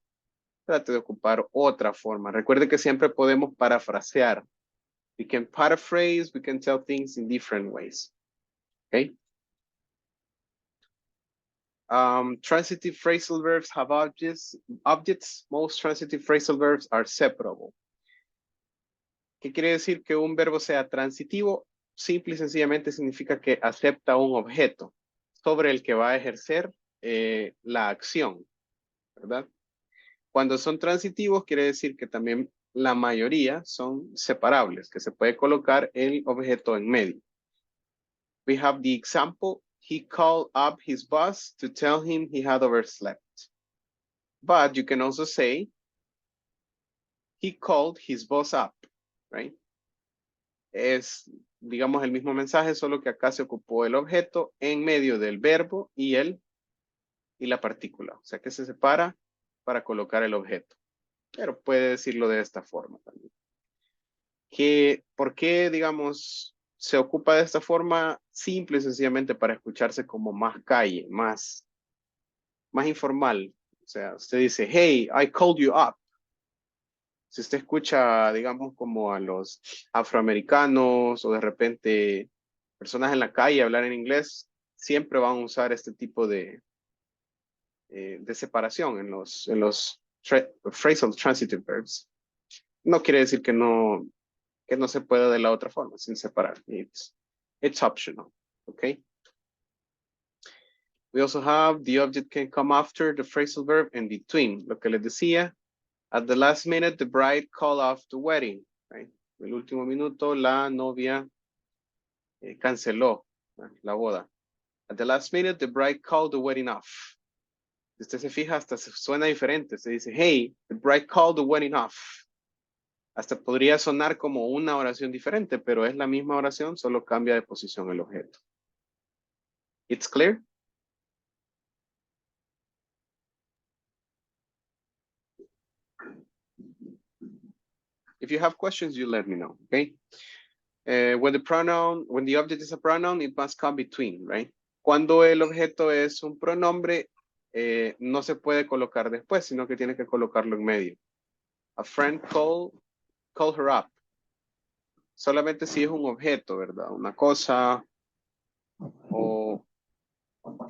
trate de ocupar otra forma. Recuerde que siempre podemos parafrasear. We can paraphrase, we can tell things in different ways. Okay? Transitive phrasal verbs have objects. Most transitive phrasal verbs are separable. ¿Qué quiere decir que un verbo sea transitivo? Simple y sencillamente significa que acepta un objeto sobre el que va a ejercer la acción, ¿verdad? Cuando son transitivos, quiere decir que también la mayoría son separables, que se puede colocar el objeto en medio. We have the example, he called up his boss to tell him he had overslept. But you can also say, he called his boss up, right? Es, digamos, el mismo mensaje, solo que acá se ocupó el objeto en medio del verbo y la partícula. O sea que se separa para colocar el objeto. Pero puede decirlo de esta forma también. ¿Por qué, digamos, se ocupa de esta forma? Simple y sencillamente para escucharse como más calle, más informal. O sea, usted dice, hey, I called you up. Si usted escucha, digamos, como a los afroamericanos o de repente personas en la calle hablar en inglés, siempre van a usar este tipo de separación en los phrasal transitive verbs. No quiere decir que no se pueda de la otra forma, sin separar. It's optional, okay? We also have the object can come after the phrasal verb and between. Lo que les decía, at the last minute, the bride called off the wedding, right? En el último minuto, la novia canceló la boda. At the last minute, the bride called the wedding off. Si usted se fija, hasta suena diferente. Se dice, hey, the bride called the wedding off. Hasta podría sonar como una oración diferente, pero es la misma oración, solo cambia de posición el objeto. It's clear? If you have questions, you let me know, okay? When the object is a pronoun, it must come between, right? Cuando el objeto es un pronombre, no se puede colocar después, sino que tiene que colocarlo en medio. A friend call her up. Solamente si es un objeto, ¿verdad? Una cosa, o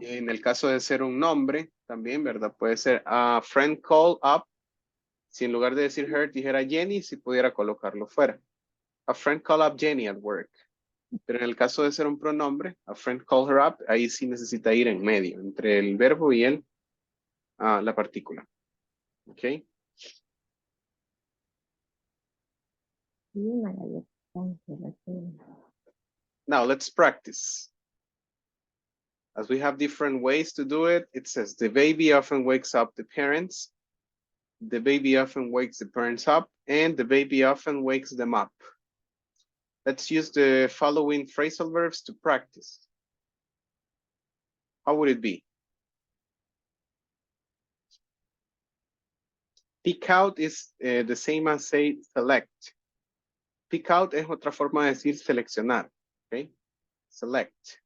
en el caso de ser un nombre, también, ¿verdad? Puede ser a friend call up. Si en lugar de decir her, dijera Jenny, si pudiera colocarlo fuera. A friend call up Jenny at work. Pero en el caso de ser un pronombre, a friend call her up, ahí sí necesita ir en medio, entre el verbo y la partícula. ¿Ok? Now let's practice. As we have different ways to do it, it says the baby often wakes up the parents, the baby often wakes the parents up, and the baby often wakes them up. Let's use the following phrasal verbs to practice. How would it be? Pick out is the same as say select. Pick out es otra forma de decir seleccionar. Okay? Select.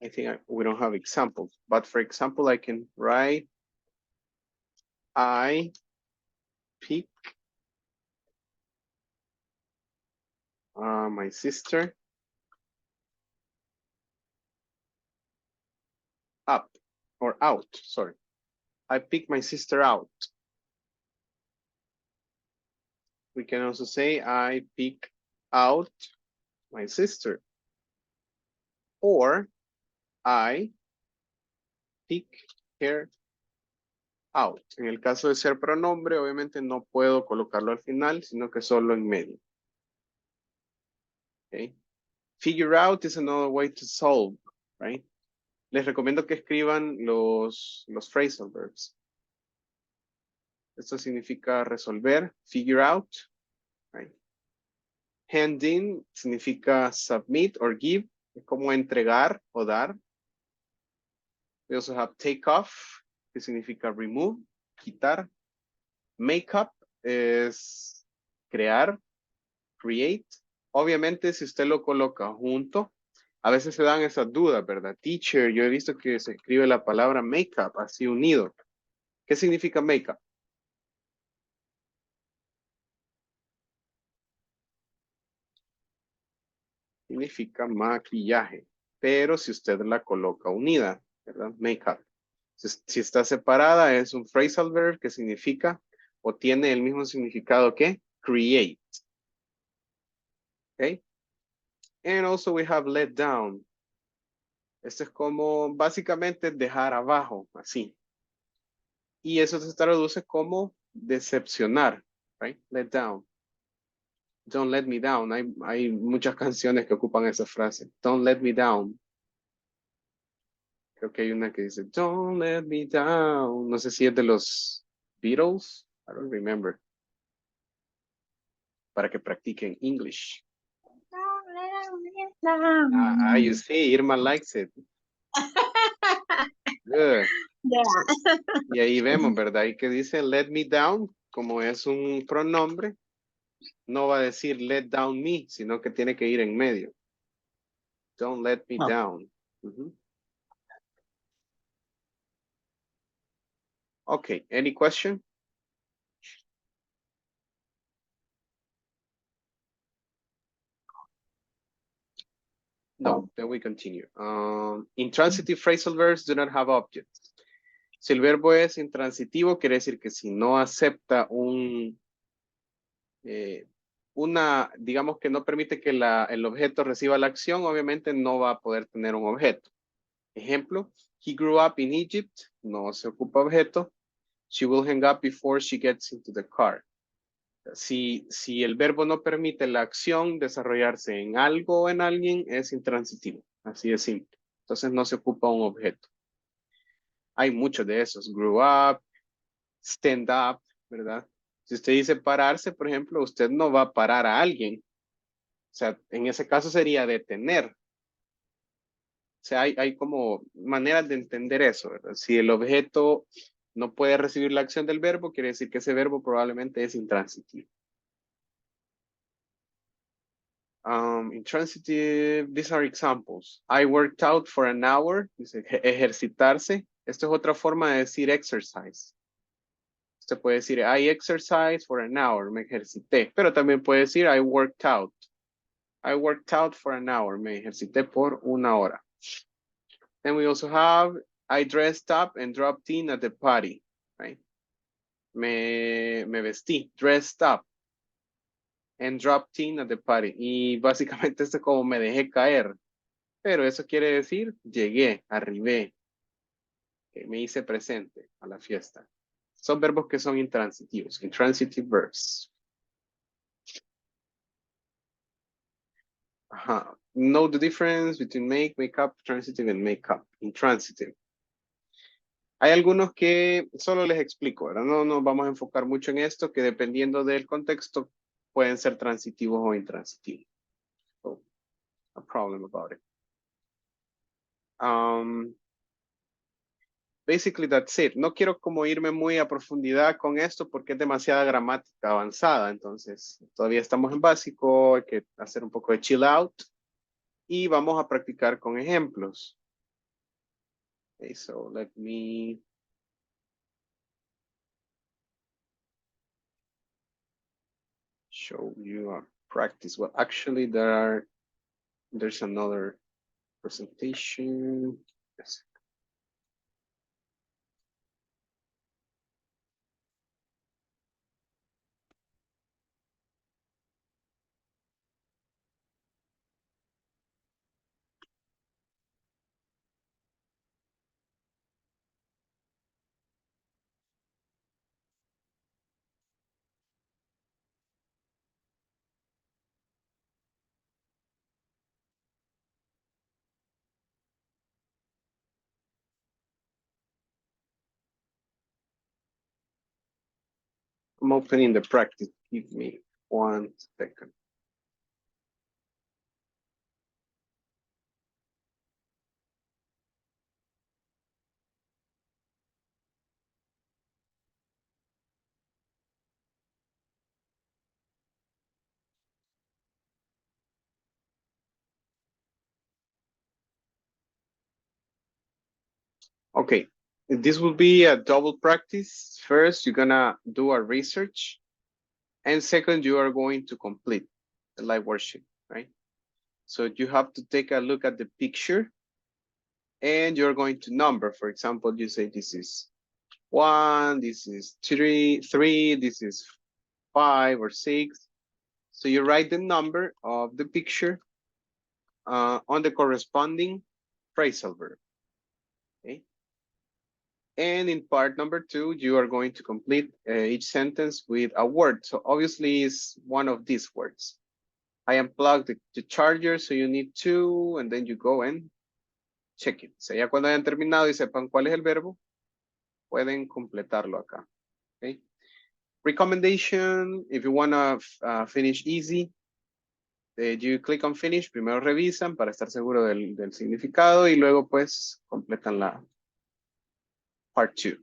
I think we don't have examples, but for example, I can write I pick my sister up or out, sorry. I pick my sister out. We can also say I pick out my sister. Or I pick her out. En el caso de ser pronombre, obviamente no puedo colocarlo al final, sino que solo en medio. Okay. Figure out is another way to solve, right? Les recomiendo que escriban los phrasal verbs. Esto significa resolver, figure out, right? Hand in significa submit or give, es como entregar o dar. We also have take off, que significa remove, quitar. Make up es crear, create. Obviamente, si usted lo coloca junto, a veces se dan esas dudas, ¿verdad? Teacher, yo he visto que se escribe la palabra make up así unido. ¿Qué significa make up? Significa maquillaje, pero si usted la coloca unida, ¿verdad? Make up. Si está separada, es un phrasal verb que significa o tiene el mismo significado que create. Okay. And also we have let down. Esto es como básicamente dejar abajo, así. Y eso se traduce como decepcionar, right? Let down. Don't let me down. Hay muchas canciones que ocupan esa frase. Don't let me down. Creo que hay una que dice, don't let me down. No sé si es de los Beatles. I don't remember. Para que practiquen English. You see, Irma likes it. Good. Yeah. Y ahí vemos, ¿verdad? Y que dice let me down, como es un pronombre, no va a decir let down me, sino que tiene que ir en medio. Don't let me down. Okay, any question? No, then we continue. Intransitive phrasal verbs do not have objects. Si el verbo es intransitivo, quiere decir que si no acepta digamos que no permite que el objeto reciba la acción, obviamente no va a poder tener un objeto. Ejemplo, he grew up in Egypt, no se ocupa objeto. She will hang up before she gets into the car. Si el verbo no permite la acción desarrollarse en algo o en alguien, es intransitivo. Así de simple. Entonces no se ocupa un objeto. Hay muchos de esos. Grew up, stand up, ¿verdad? Si usted dice pararse, por ejemplo, usted no va a parar a alguien. O sea, en ese caso sería detener. O sea, hay como maneras de entender eso, ¿verdad? Si el objeto no puede recibir la acción del verbo, quiere decir que ese verbo probablemente es intransitivo. Intransitive, these are examples. I worked out for an hour, dice ejercitarse. Esto es otra forma de decir exercise. Usted puede decir I exercise for an hour, me ejercité. Pero también puede decir I worked out. I worked out for an hour, me ejercité por una hora. Then we also have I dressed up and dropped in at the party, right? Me vestí, dressed up and dropped in at the party. Y básicamente esto es como me dejé caer. Pero eso quiere decir llegué, arribé. Que me hice presente a la fiesta. Son verbos que son intransitivos, intransitive verbs. Ajá. Know the difference between make up, transitive and make up, intransitive. Hay algunos que solo les explico, ¿verdad? No nos vamos a enfocar mucho en esto, que dependiendo del contexto pueden ser transitivos o intransitivos. So, no problem about it. Basically that's it. No quiero como irme muy a profundidad con esto porque es demasiada gramática avanzada. Entonces, todavía estamos en básico, hay que hacer un poco de chill out. Y vamos a practicar con ejemplos. Okay, so let me show you a practice. Well, actually, there's another presentation. Yes. I'm opening the practice. Give me 1 second. Okay, this will be a double practice. First, you're gonna do a research, and second, you are going to complete the live worksheet, right? So you have to take a look at the picture, and you're going to number. For example, you say this is 1, this is 3, this is 5 or 6. So you write the number of the picture on the corresponding phrasal verb. Okay. And in part number 2, you are going to complete each sentence with a word. So obviously it's one of these words. I unplugged the charger, so you need to, and then you go and check it. O sea, ya cuando hayan terminado y sepan cuál es el verbo, pueden completarlo acá. Okay. Recommendation, if you want to finish easy, you click on finish, primero revisan para estar seguro del significado y luego pues completan la part 2.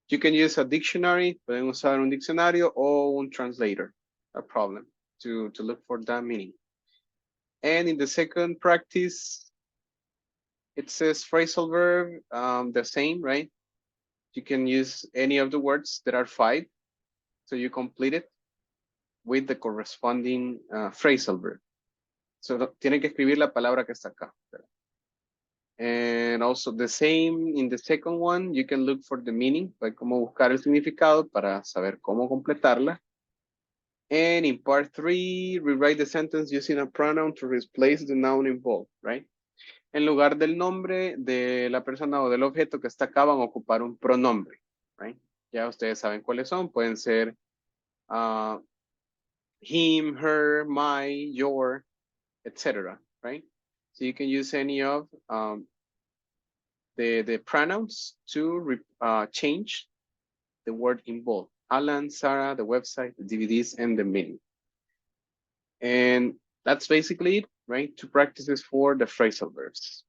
You can use a dictionary, pueden usar un diccionario o un translator, no problem, to look for that meaning. And in the second practice, it says phrasal verb, the same, right? You can use any of the words. There are 5, so you complete it with the corresponding phrasal verb. So tienen que escribir la palabra que está acá. And also the same in the second one, you can look for the meaning, para cómo buscar el significado para saber cómo completarla. And in part 3, rewrite the sentence using a pronoun to replace the noun involved, right? En lugar del nombre de la persona o del objeto que está acá, van a ocupar un pronombre, right? Ya ustedes saben cuáles son, pueden ser him, her, my, your, etc., right? So you can use any of the pronouns to change the word involved. Alan, Sarah, the website, the DVDs, and the meaning. And that's basically it, right? 2 practices for the phrasal verbs.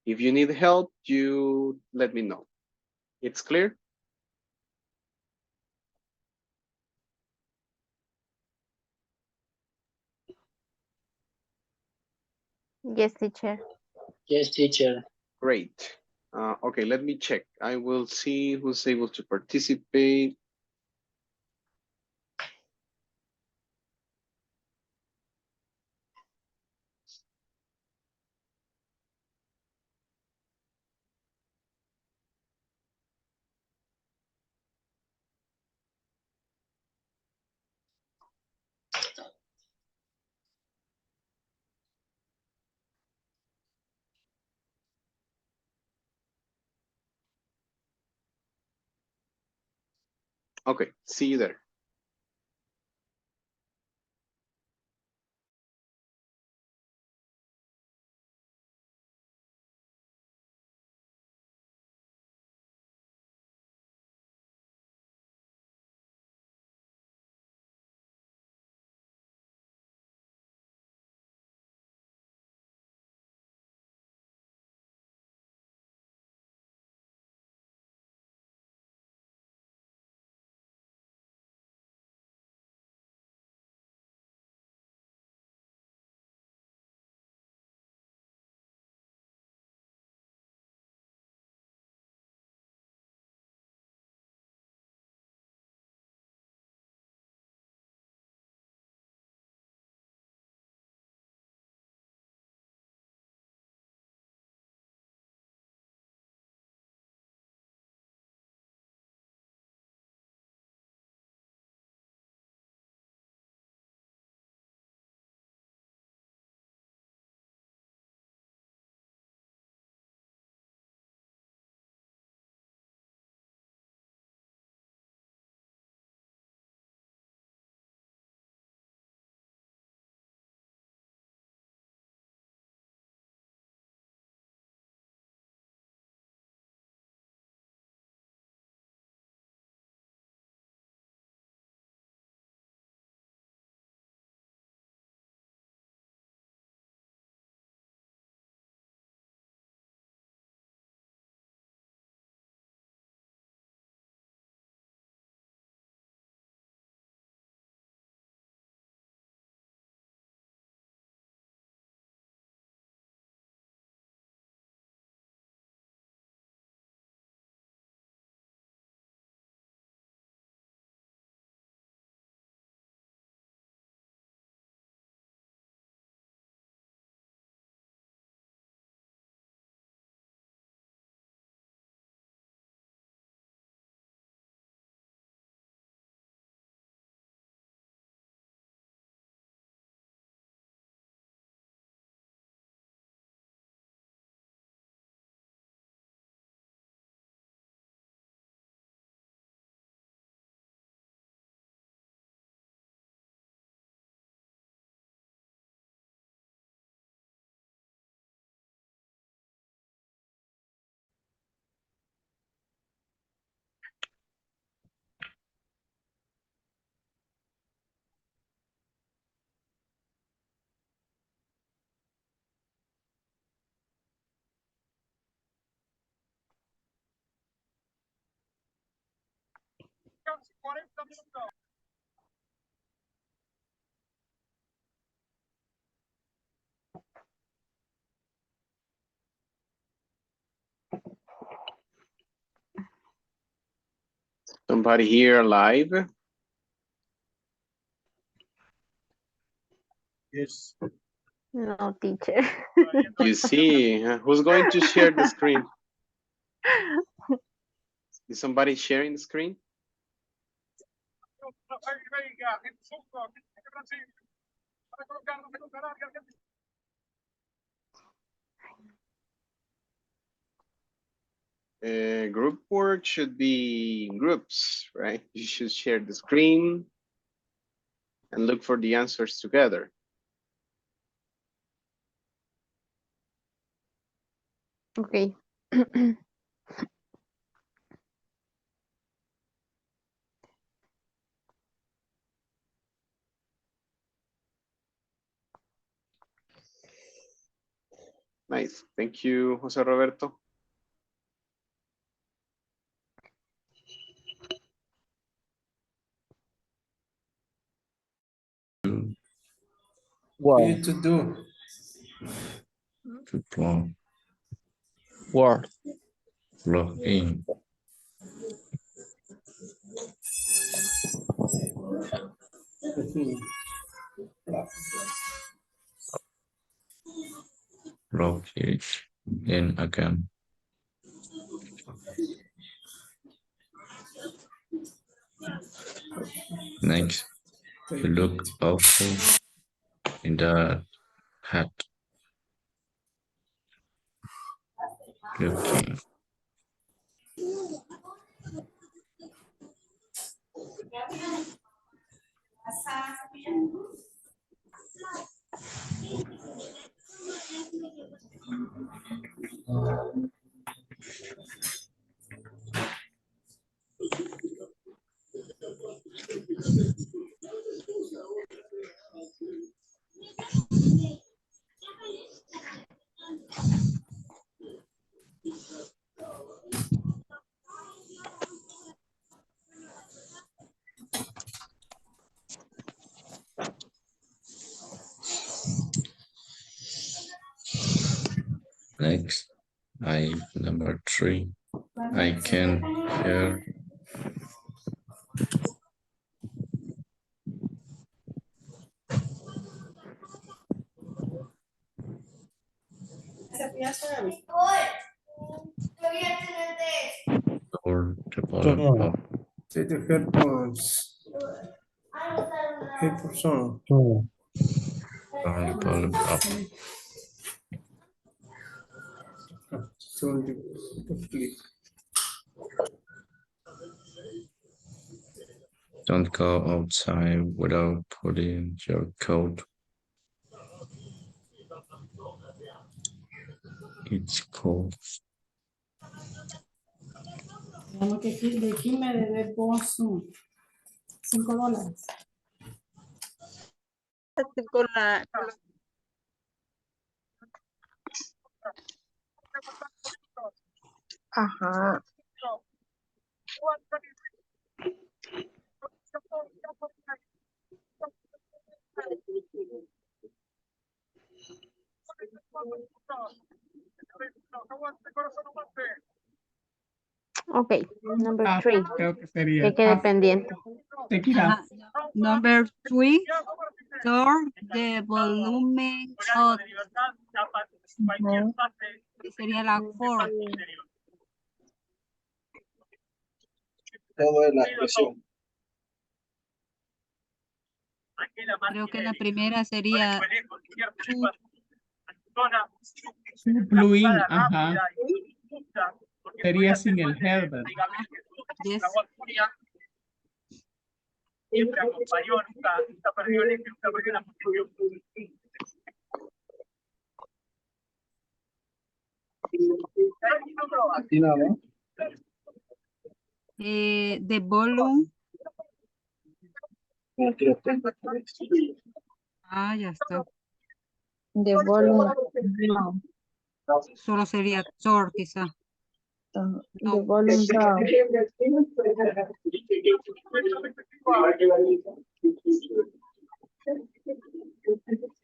If you need help, you let me know. It's clear? Yes, teacher. Yes, teacher. Great. Okay, let me check. I will see who's able to participate. Okay, see you there. Somebody here live? Yes. No, teacher. You see, who's going to share the screen? Is somebody sharing the screen? Group work should be in groups, right? You should share the screen and look for the answers together. Okay. Nice. Thank you, Jose Roberto. Wow. You need to do. To plug, Word. log in, log it in again. Next, you look awful in the hat. Looking. Next, number 3. I can hear. Or the bottom of Take the headphones. Headphones on. or the bottom up. So you click. Don't go outside without putting your coat. It's cold. De aquí me debe vos $5. Con la, Ajá. Okay, number 3. Creo que sería Que quede pendiente. Take it out. Number 3, turn the volume up. Que sería la 4. Todo es la expresión. Creo que la primera sería Blue in, ajá. Sería sin el head, ¿verdad? yes. Aquí nada. The volume. Aquí lo tengo. Ah, ya está. The volume. No. Solo sería turn, quizá. No. Turn the volume up. Aquí. Solo sería turn, quizá. The volume down.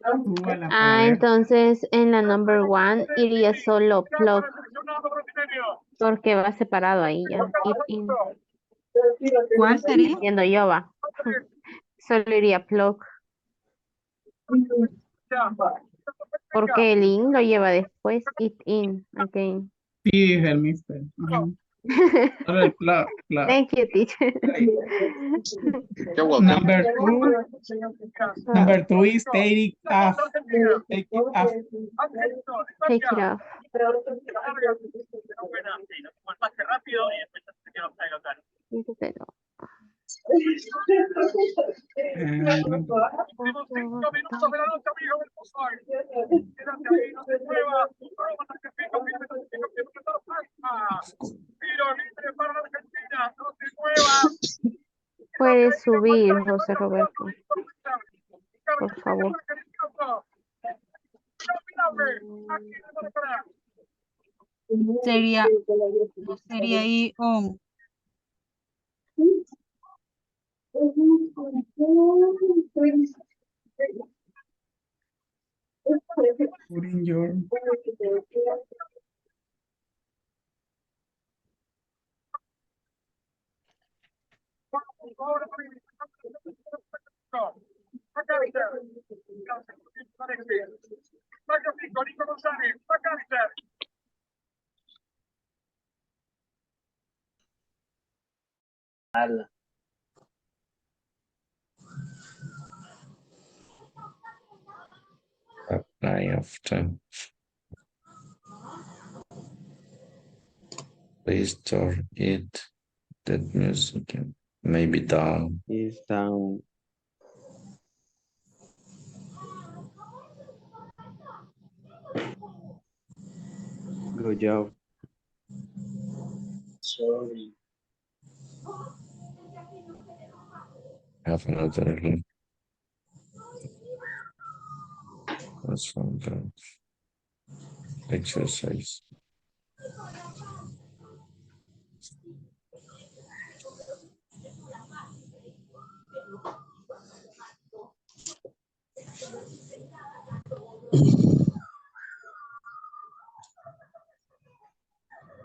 Súbala para Ah, ver. entonces en la number one iría solo plug, porque va separado ahí ya. It in. ¿Cuál sería? Entiendo yo, va. Solo iría plug, porque el in lo lleva después. It in, again. Sí, es el mister. Ajá. Solo el plug. Thank you, teacher. You're welcome. Number two is take it off. Take it off. Take it off. Quítatelo. Puedes subir, José Roberto. Por favor. Sería, no sería ahí on. Put in your... Ala. Apply often. Please turn it, that music, maybe down. Is down. Good job. Sorry. Have another link. That's from the exercise.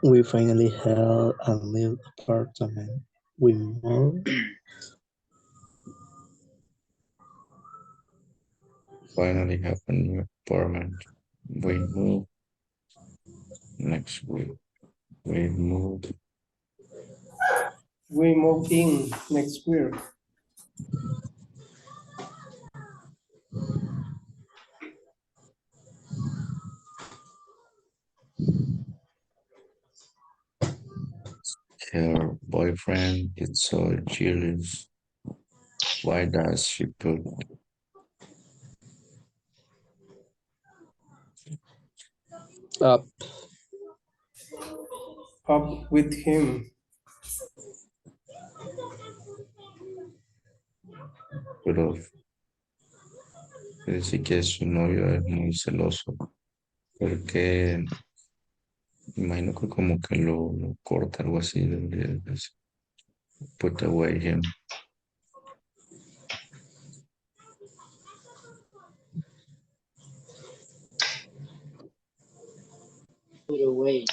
We finally have a new apartment. We moved. Finally have a new apartment. We move next week. We moved. We move in next week. Her boyfriend is so jealous. Why does she put Up. Up with him. pero decir que su novio es muy celoso? Porque imagino que como que lo corta, algo así, de put away him. Put away.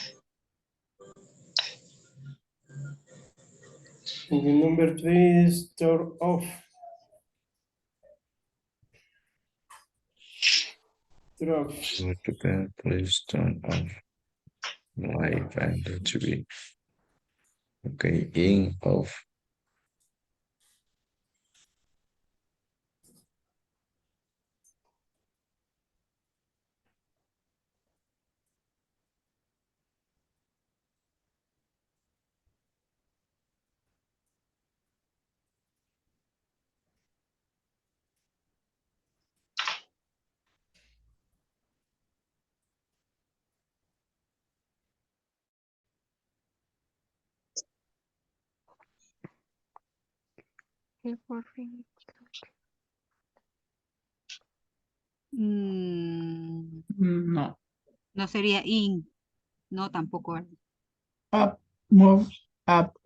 And the number 3 is turn off. Turn off. Please turn off light and the TV. Okay, in, off. Mm, No. no sería in. No, tampoco. ¿Verdad? Up, move, up.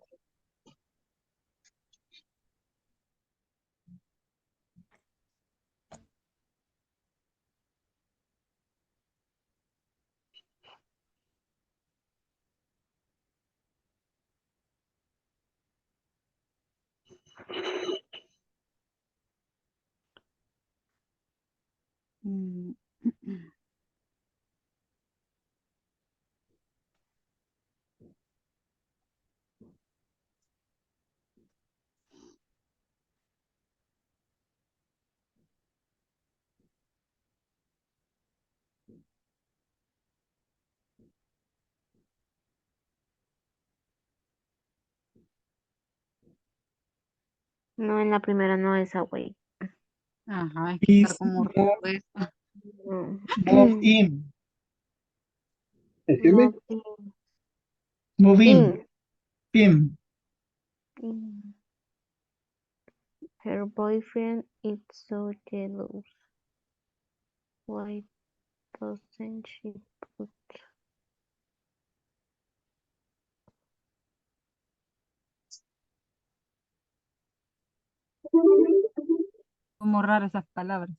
Mm. No, en la primera no es away. Ajá, hay que estar como Move, respuesta. move in. Excuse me? Move In. in. In. Her boyfriend is so jealous. Why doesn't she put Como raras esas palabras.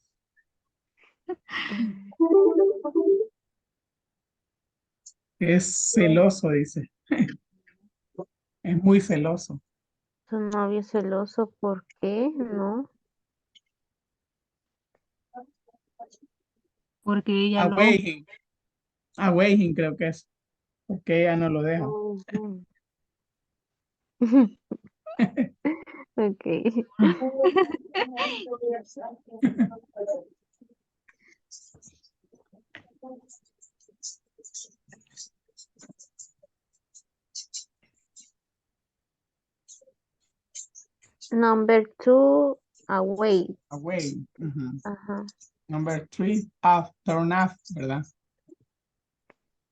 Es celoso, dice. Es muy celoso. su novio celoso? ¿Por qué? No. Porque ella lo... Away him. Away him creo que es. Porque ella no lo deja. Ujú. Ok. Number 2, away. Away. Ujú. Ajá. Number 3, off. Turn off, ¿verdad?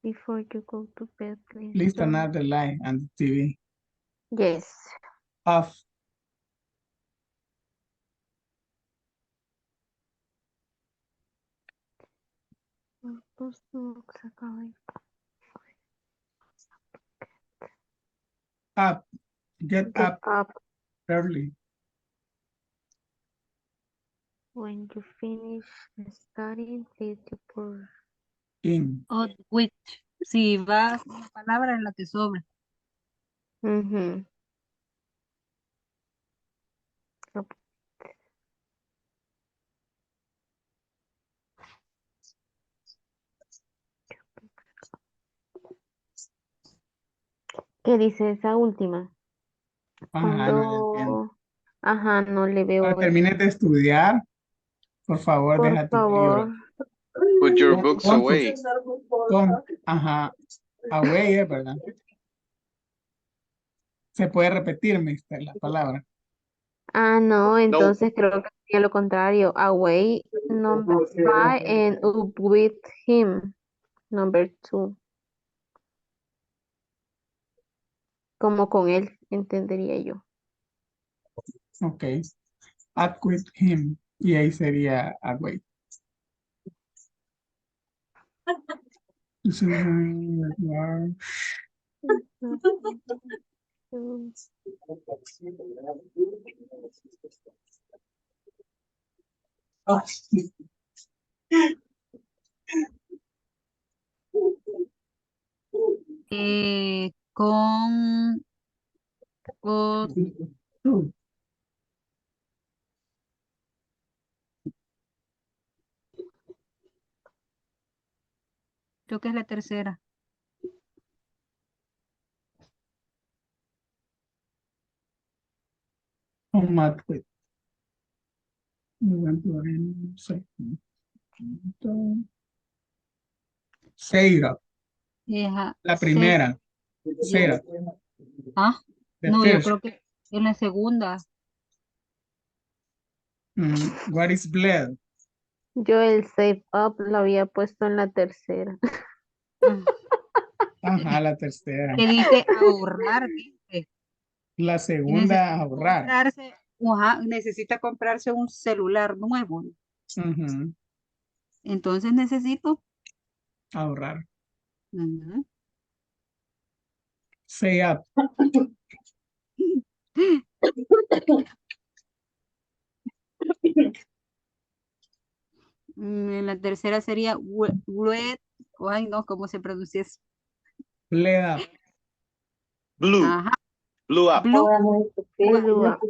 Before you go to bed, please Please turn don't. off the light and the TV. Yes. Off. Pues no, se acaba de- Up. Get Get up up early. when you finish studying, please report. In. O which. Si va una palabra en la que sobra. Ujú. ¿Qué dice esa última? Ajá, no le entiendo. Cuando... Ajá, no le Cuando veo. termines de estudiar, por favor, Por deja tus libros. favor. Put your Pon, books pon tus- away. ajá, away, ¿verdad? Se puede repetir, mister, la palabra. Ah, no, No, entonces creo que sería lo contrario. Away, number 5, and up with him, number 2. Como con él, entendería yo. Ok. Up with him. Y ahí sería away. Con... o- creo que es la tercera. On mat with. Say it up. Ajá. La primera. Say it up. Ah, The no, yo first. creo que en la segunda. What is bled? Yo el save up lo había puesto en la tercera. Ah, Ajá, la tercera. que dice ahorrar, dice. La Y segunda, ahorrar. necesita comprarse un celular nuevo. Ujú, Entonces necesito. ahorrar. Ujú. Say up. La tercera sería wet. Ay, no, ¿cómo se pronuncia eso? Let up. Blue. Ajá. Blue up. Blue. Blue up.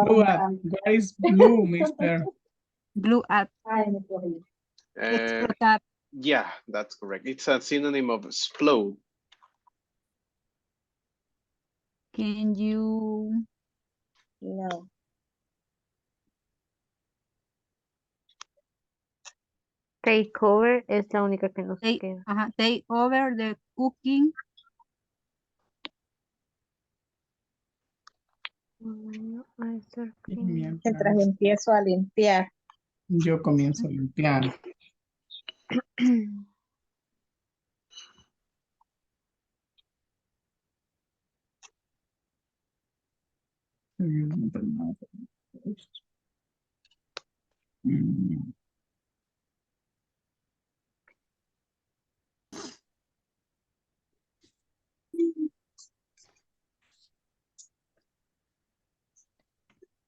Blue up. What is blue, mister? Blue up. Uh, Explotar. yeah, that's correct. It's a synonym of explode. Can you No. Take over es la única que nos queda. take over the cooking? Mientras empiezo a limpiar. Yo comienzo a limpiar.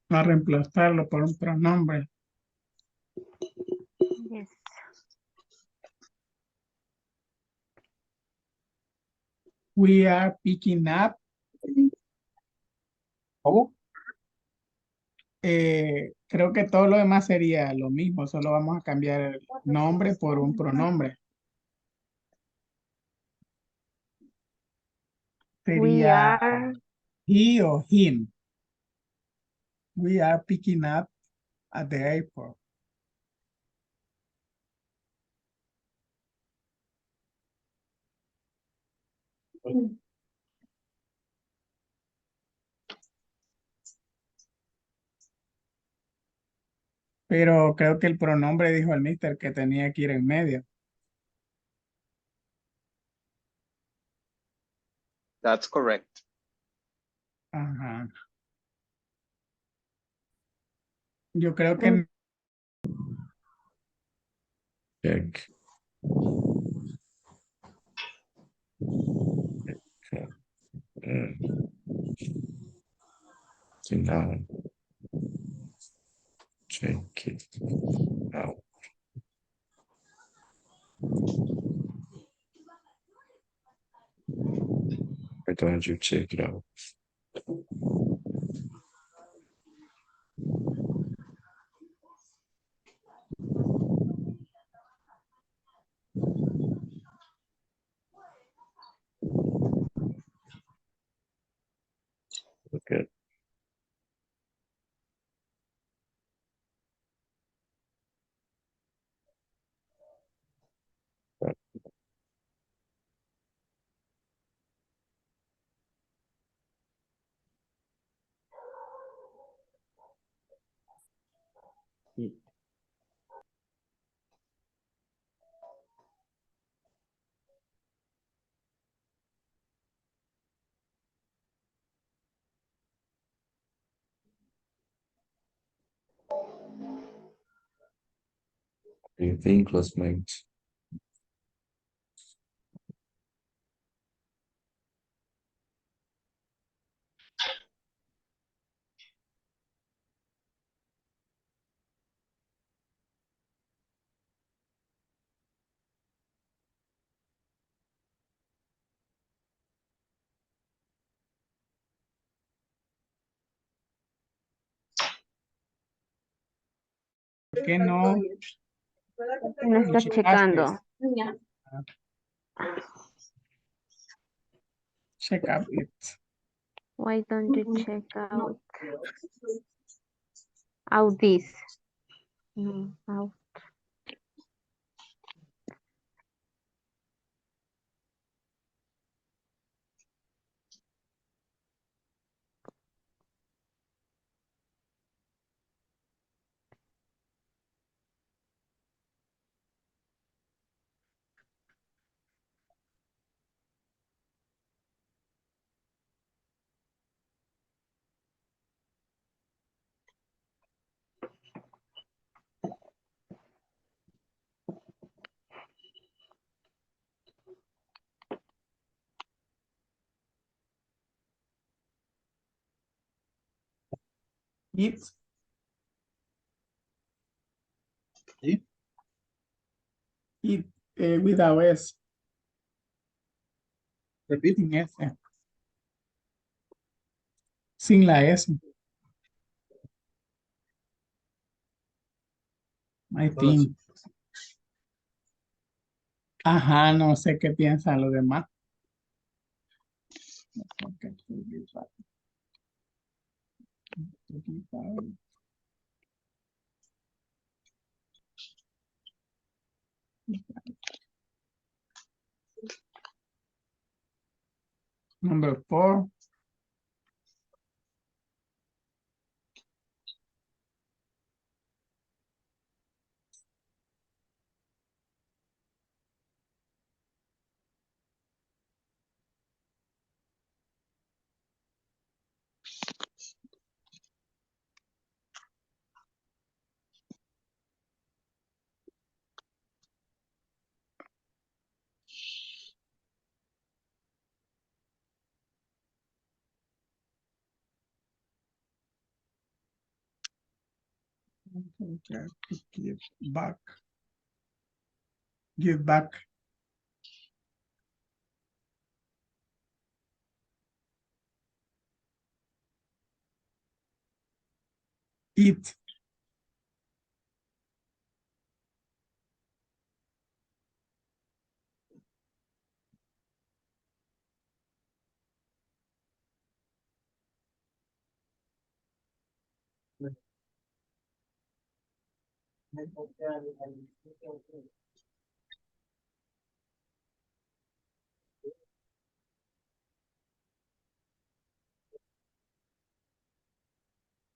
A reemplazarlo por un pronombre. Yes. We are picking up. ¿Cómo? Creo que todo lo demás sería lo mismo, solo vamos a cambiar el nombre por un pronombre. We Sería are he o him. We are picking up at the airport. Pero creo que el pronombre dijo el mister que tenía que ir en medio. That's correct. Ajá. Yo creo que Check. So now, check it out. Why don't you check it out? Okay. Do you think, classmates? no no está checando. Check up it. Why don't you check out this? No, out. It. ¿Sí? It without S. Repite. Sin S. Sin la S. I think. Ajá, no sé qué piensan los demás. Number 4. Okay, give back. Give back. Eat.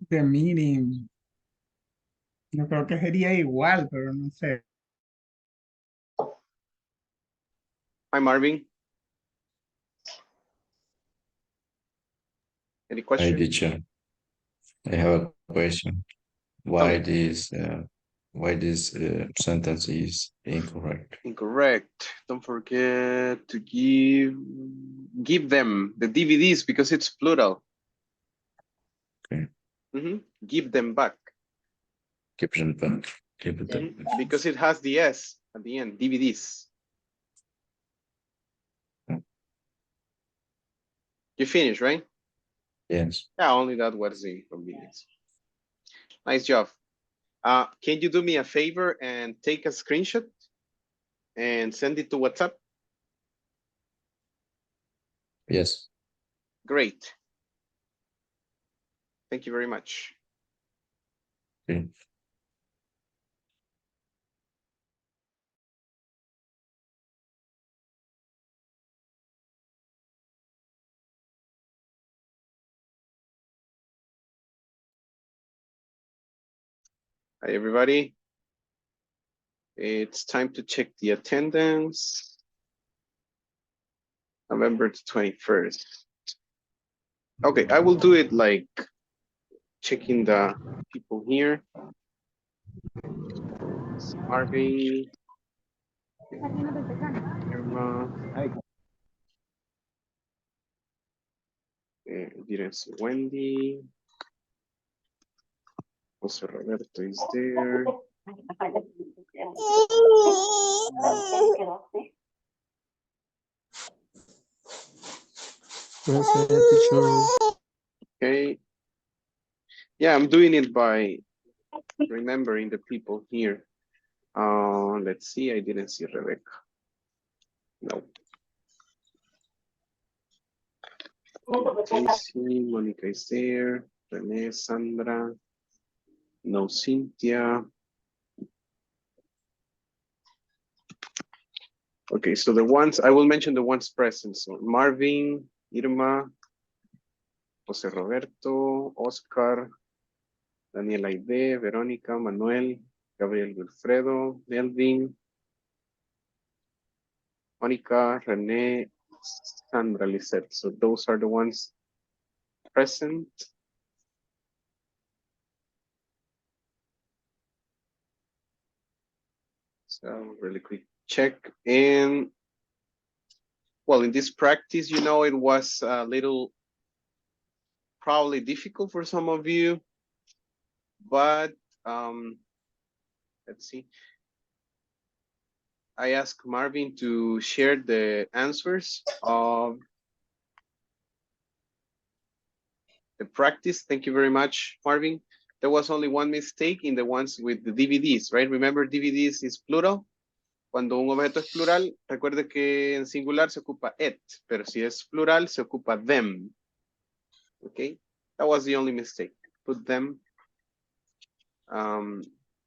The meeting. Yo creo que sería igual, pero no sé. Hi, Marvin. Any Hi, question? teacher. I have a question. Tell Why this sentence is incorrect? Incorrect. Don't forget to give them the DVDs because it's plural. Okay. Give them back. Keep them back. Keep it back. Because it has the S at the end, DVDs. You finished, right? Yes. Yeah, only that was the inconvenience. Nice job. Can you do me a favor and take a screenshot and send it to WhatsApp? Yes. Great. Thank you very much. Okay. Hi, everybody. It's time to check the attendance. November 21st. Okay, I will do it like checking the people here. Marvin. Irma. Didn't see Wendy. Jose Roberto is there. Present, teacher. Okay. Yeah, I'm doing it by remembering the people here. Let's see, I didn't see Rebecca. No. Stacy, Monica is there. Renee, Sandra. No, Cynthia. Okay, so the ones, I will mention the ones present. So Marvin, Irma, Jose Roberto, Oscar, Daniel Aide, Verónica, Manuel, Gabriel Wilfredo, Melvin, Monica, Renee, Sandra, Lisette. So those are the ones present. So really quick check. And well, in this practice, you know, it was a little probably difficult for some of you but let's see. I asked Marvin to share the answers of the practice. Thank you very much, Marvin. There was only one mistake in the ones with the DVDs, right? Remember, DVDs is plural. Cuando un objeto es plural, recuerde que en singular se ocupa it, pero si es plural, se ocupa them. Okay, that was the only mistake. Put them.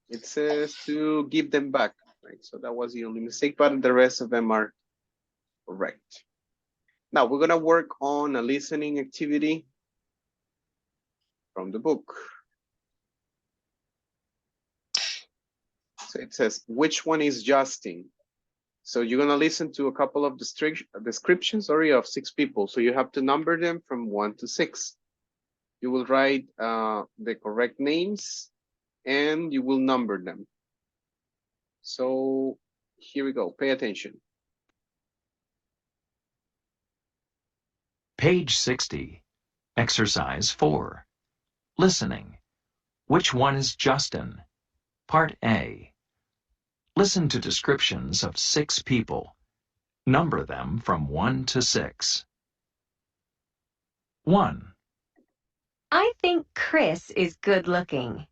It says to give them back, right? So that was the only mistake, but the rest of them are correct. Now we're gonna work on a listening activity from the book. So it says, which one is Justin? So you're gonna listen to a couple of descriptions, of 6 people. So you have to number them from 1 to 6. You will write the correct names and you will number them. So here we go, pay attention. Page 60, Exercise 4. Listening. Which one is Justin? Part A. Listen to descriptions of 6 people. Number them from 1 to 6. 1, I think Chris is good looking.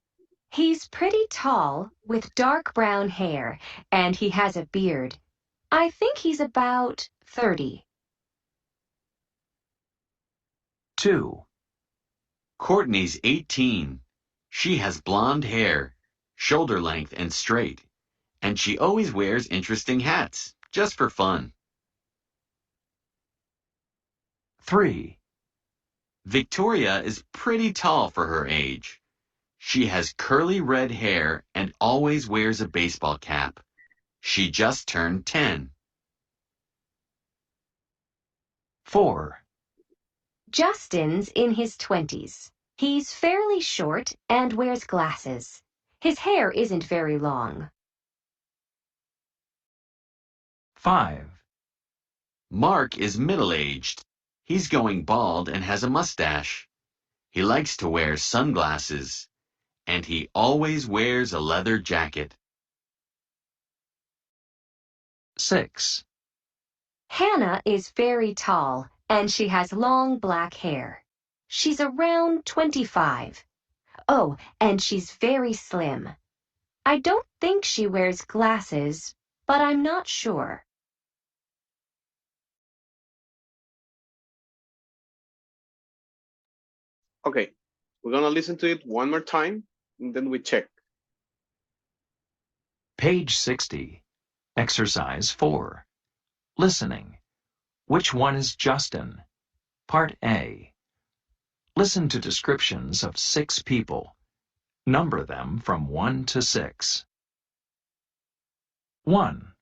He's pretty tall with dark brown hair and he has a beard. I think he's about 30. 2, Courtney's 18. She has blonde hair, shoulder length and straight, and she always wears interesting hats, just for fun. 3, Victoria is pretty tall for her age. She has curly red hair and always wears a baseball cap. She just turned 10. 4, Justin's in his 20s. He's fairly short and wears glasses. His hair isn't very long. 5, Mark is middle-aged. He's going bald and has a mustache. He likes to wear sunglasses, and he always wears a leather jacket. 6, Hannah is very tall and she has long black hair. She's around 25. Oh, and she's very slim. I don't think she wears glasses, but I'm not sure. Okay, we're gonna listen to it one more time and then we check. Page 60, Exercise 4. Listening. Which one is Justin? Part A. Listen to descriptions of 6 people. Number them from 1 to 6. 1,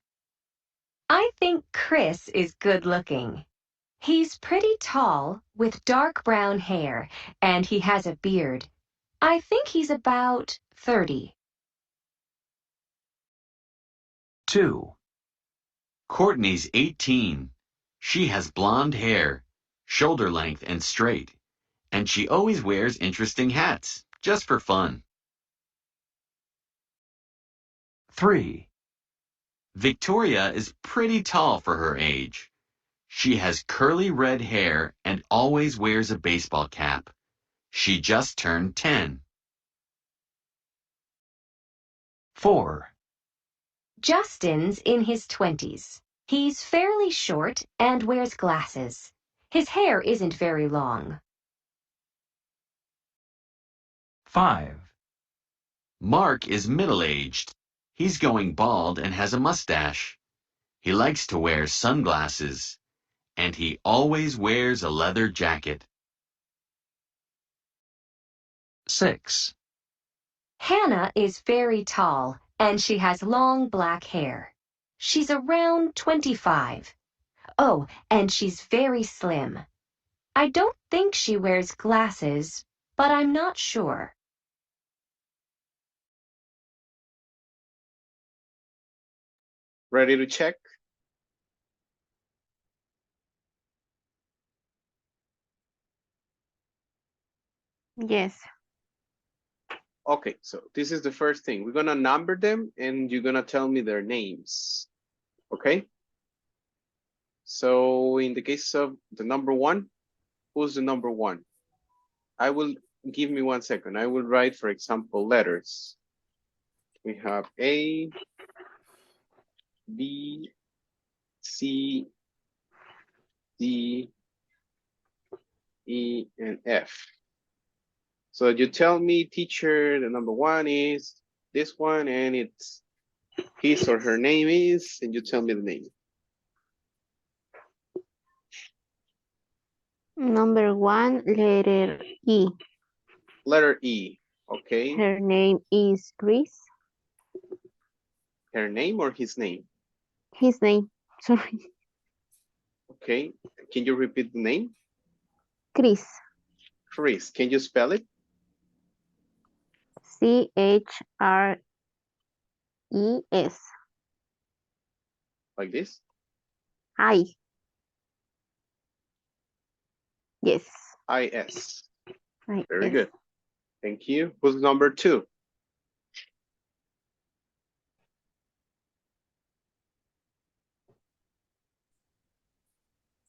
I think Chris is good looking. He's pretty tall with dark brown hair and he has a beard. I think he's about 30. 2, Courtney's 18. She has blonde hair, shoulder length and straight, and she always wears interesting hats, just for fun. 3, Victoria is pretty tall for her age. She has curly red hair and always wears a baseball cap. She just turned 10. 4, Justin's in his 20s. He's fairly short and wears glasses. His hair isn't very long. 5, Mark is middle-aged. He's going bald and has a mustache. He likes to wear sunglasses, and he always wears a leather jacket. 6, Hannah is very tall and she has long black hair. She's around 25. Oh, and she's very slim. I don't think she wears glasses, but I'm not sure. Ready to check? Yes. Okay, so this is the first thing. We're gonna number them and you're gonna tell me their names. Okay? So in the case of the number one, who's the number one? I will give me 1 second. I will write, for example, letters. We have A, B, C, D, E, and F. So you tell me, teacher, the number one is this one, and it's his or her name is, and you tell me the name. Number one, letter E. Letter E, okay. Her name is Chris. Her name or his name? His name, sorry. Okay, can you repeat the name? Chris. Chris, can you spell it? C-H-R-E-S. Like this? I. Yes. I-S. I Very S. good. Thank you. Who's number two?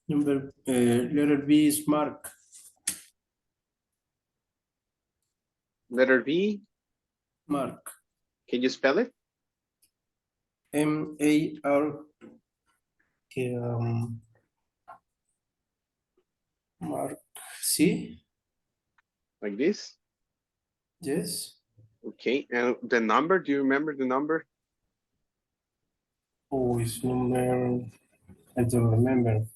Letter B is Mark. Letter B. Mark. Can you spell it? M-A-R. Mark. See? Like this? Yes. Okay, and the number, do you remember the number? Oh, it's number, I don't remember.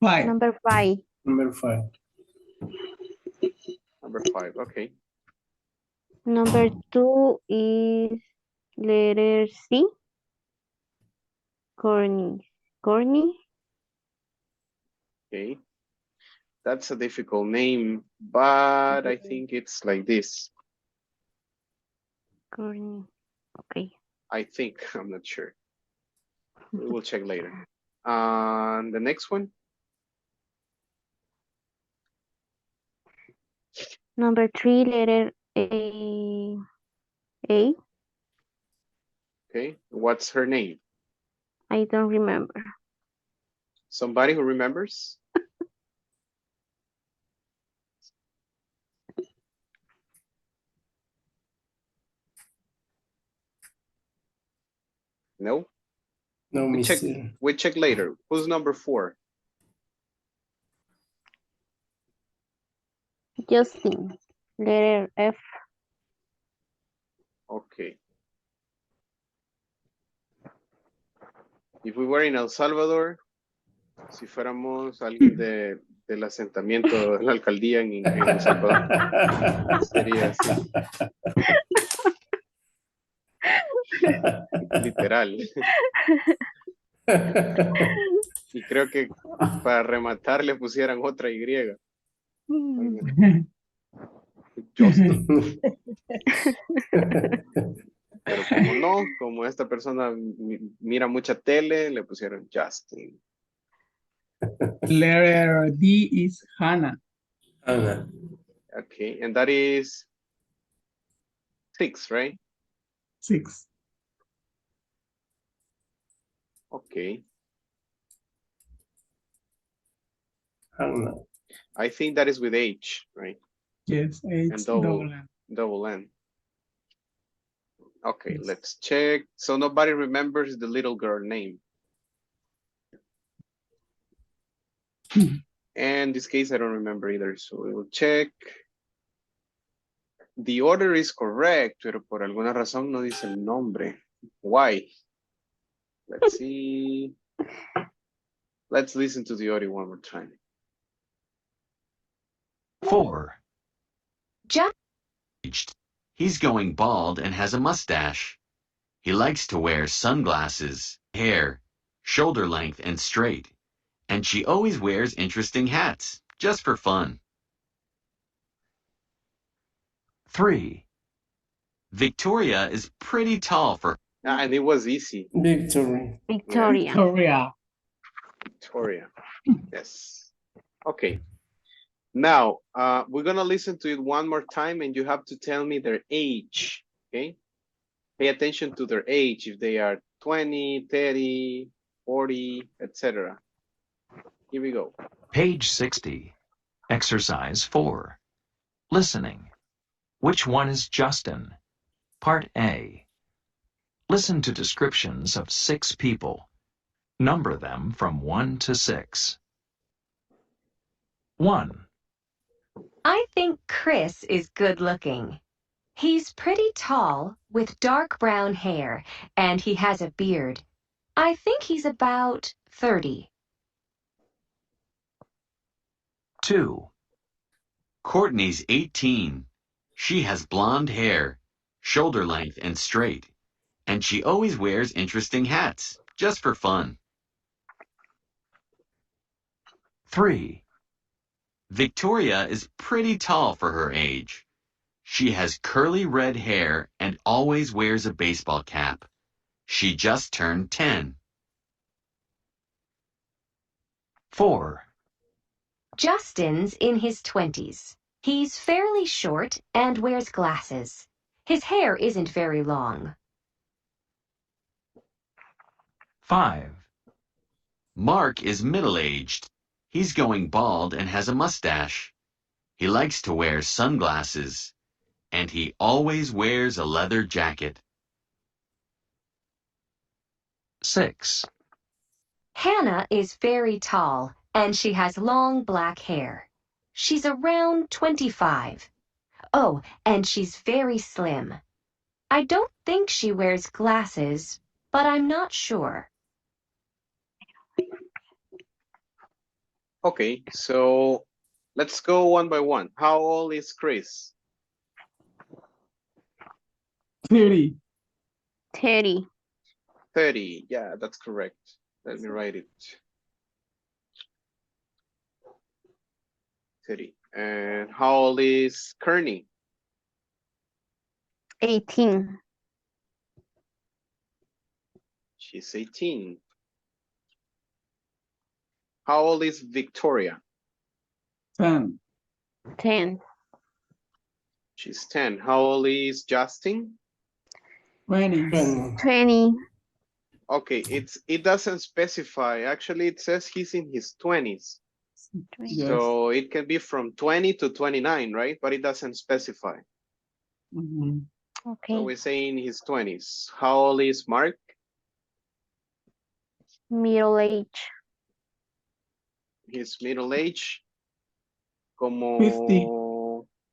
5. Number 5. Number 5. Number 5, okay. Number 2 is letter C. Corny. Corny. Okay. That's a difficult name, but I think it's like this. Corny. Okay. I think, I'm not sure. We will check later. The next one? Number 3, letter A. A. Okay, what's her name? I don't remember. Somebody who remembers? No? No, We check later. Who's number 4? Justin. Letter F. Okay. If we were in El Salvador, si fuéramos alguien del asentamiento de la alcaldía en El Salvador, sería así. Literal. Y creo que para rematar le pusieran otra Y. Justin. Pero como no, como esta persona mira mucha tele, le pusieron Justin. Letter D is Hannah. Hannah. Okay, and that is 6, right? 6. Okay. Hannah. I think that is with H, right? Yes, H And double N. Okay, Yes. let's check. So nobody remembers the little girl name. And in this case, I don't remember either, so we will check. The order is correct, pero por alguna razón no dice el nombre. Why? Let's see. Let's listen to the audio one more time. 4. Just He's going bald and has a mustache. He likes to wear sunglasses, hair, shoulder length and straight. And she always wears interesting hats, just for fun. 3. Victoria is pretty tall for And it was easy. Victory. Victoria. Victoria. Victoria. Yes. Okay. Now, we're gonna listen to it one more time and you have to tell me their age, okay? Pay attention to their age, if they are 20, 30, 40, etc. Here we go. Page 60. Exercise 4. Listening. Which one is Justin? Part A. Listen to descriptions of 6 people. Number them from 1 to 6. 1, I think Chris is good looking. He's pretty tall with dark brown hair and he has a beard. I think he's about 30. 2, Courtney's 18. She has blonde hair, shoulder length and straight, and she always wears interesting hats, just for fun. 3, Victoria is pretty tall for her age. She has curly red hair and always wears a baseball cap. She just turned 10. 4, Justin's in his 20s. He's fairly short and wears glasses. His hair isn't very long. 5, Mark is middle-aged. He's going bald and has a mustache. He likes to wear sunglasses, and he always wears a leather jacket. 6, Hannah is very tall and she has long black hair. She's around 25. Oh, and she's very slim. I don't think she wears glasses, but I'm not sure. Okay, so let's go one by one. How old is Chris? 30. 30. 30. Yeah, that's correct. Let me write it. 30. And how old is Kearney? 18. She's 18. How old is Victoria? 10. 10. She's 10. How old is Justin? 20. 20. Okay, it doesn't specify. Actually, it says he's in his 20s. Yes. So it can be from 20 to 29, right? But it doesn't specify. Mhm. Okay. So we're saying his 20s. How old is Mark? Middle age. His middle age. Como... 50.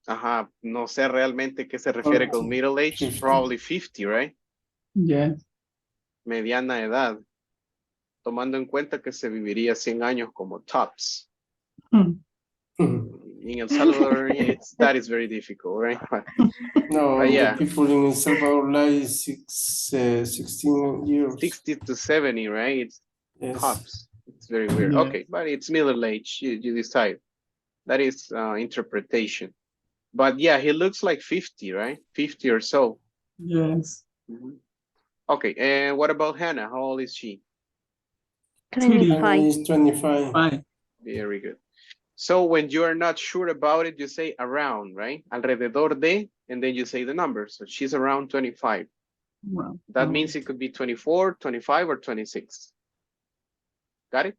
Ajá, no sé realmente qué se refiere con middle age. 50. Probably 50, right? Yes. Mediana edad. Tomando en cuenta que se viviría 100 años como tops. Hmm. In El Salvador, that is very difficult, right? No, But yeah, the people in El Salvador like 16 years. 60 to 70, right? It's Yes. tops. It's very weird. Yeah. Okay, but it's middle age. You decide. That is interpretation. But yeah, he looks like 50, right? 50 or so. Yes. Mhm. Okay, and what about Hannah? How old is she? 25. Hannah is 25. 5. Very good. So when you are not sure about it, you say around, right? Alrededor de, and then you say the number. So she's around 25. Well, That means it could be 24, 25, or 26. Got it?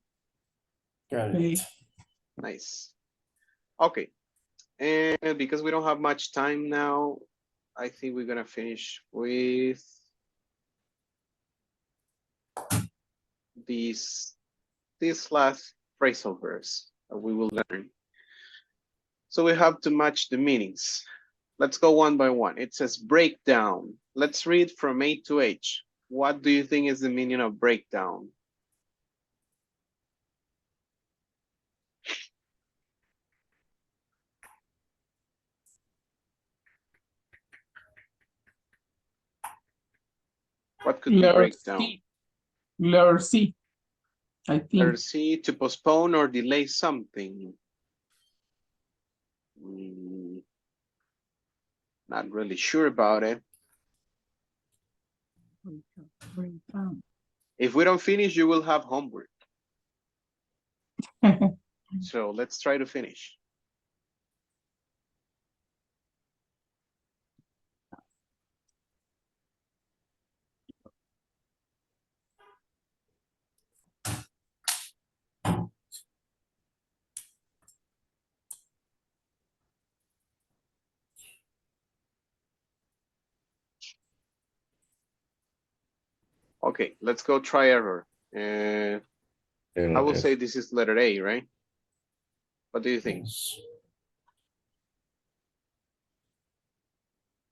Got okay. it. Nice. Okay. And because we don't have much time now, I think we're gonna finish with this last phrasal verse that we will learn. So we have to match the meanings. Let's go one by one. It says breakdown. Let's read from A to H. What do you think is the meaning of breakdown? What could be Letter breakdown? C. Letter C. I think. Letter C, to postpone or delay something. Not really sure about it. Breakdown. If we don't finish, you will have homework. So let's try to finish. Okay, let's go try error. I will say this is letter A, right? What do you think?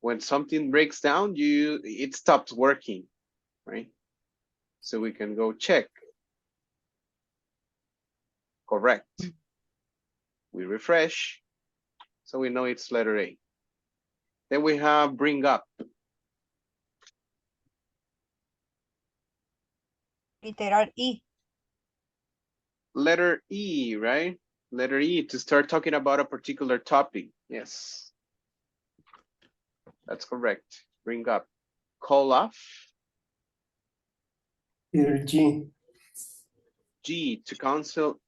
When something breaks down, it stops working, right? So we can go check. Correct. We refresh, so we know it's letter A. Then we have bring up. Literal E. Letter E, right? Letter E to start talking about a particular topic. Yes. That's correct. Bring up. Call off. Letter G. G to cancel,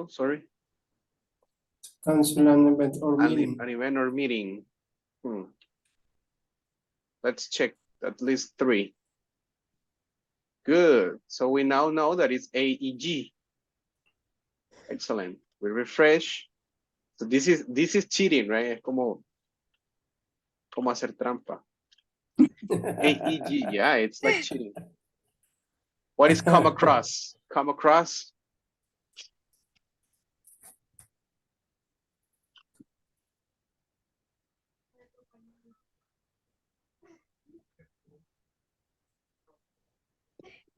sorry. Cancel an event or meeting. An event or meeting. Let's check at least 3. Good. So we now know that it's AEG. Excellent. We refresh. So this is cheating, right? Es como hacer trampa. AEG, yeah, it's like cheating. What is come across? Come across?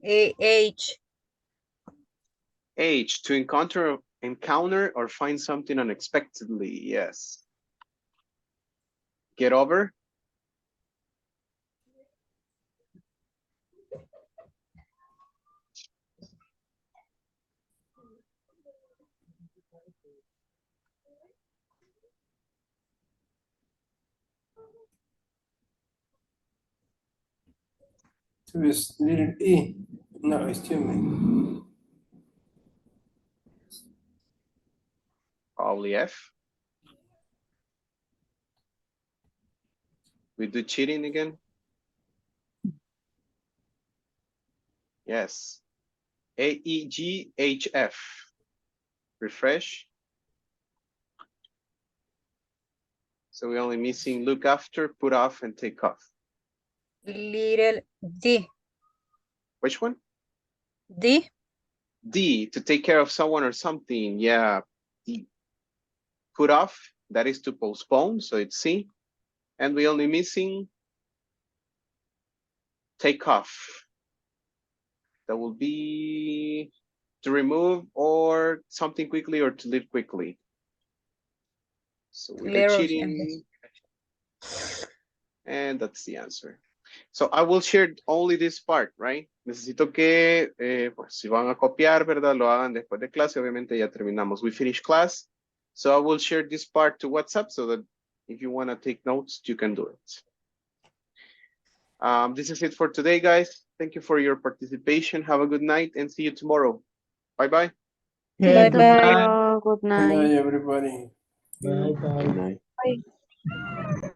H. H, to encounter or find something unexpectedly, yes. Get over? So it's little E. No, excuse me. Probably F. We do cheating again? Yes. AEGHF. Refresh. So we're only missing look after, put off, and take off. Little D. Which one? D. D, to take care of someone or something. Yeah. D. Put off, that is to postpone, so it's C. And we only missing take off. That will be to remove or something quickly or to leave quickly. So we're cheating. And that's the answer. So I will share only this part, right? Necesito que, pues, si van a copiar, ¿verdad? Lo hagan después de clase. Obviamente ya terminamos. We finish class. So I will share this part to WhatsApp so that if you want to take notes, you can do it. This is it for today, guys. Thank you for your participation. Have a good night and see you tomorrow. Bye-bye. See you tomorrow. Good night. Good night, everybody. Bye bye. Good night.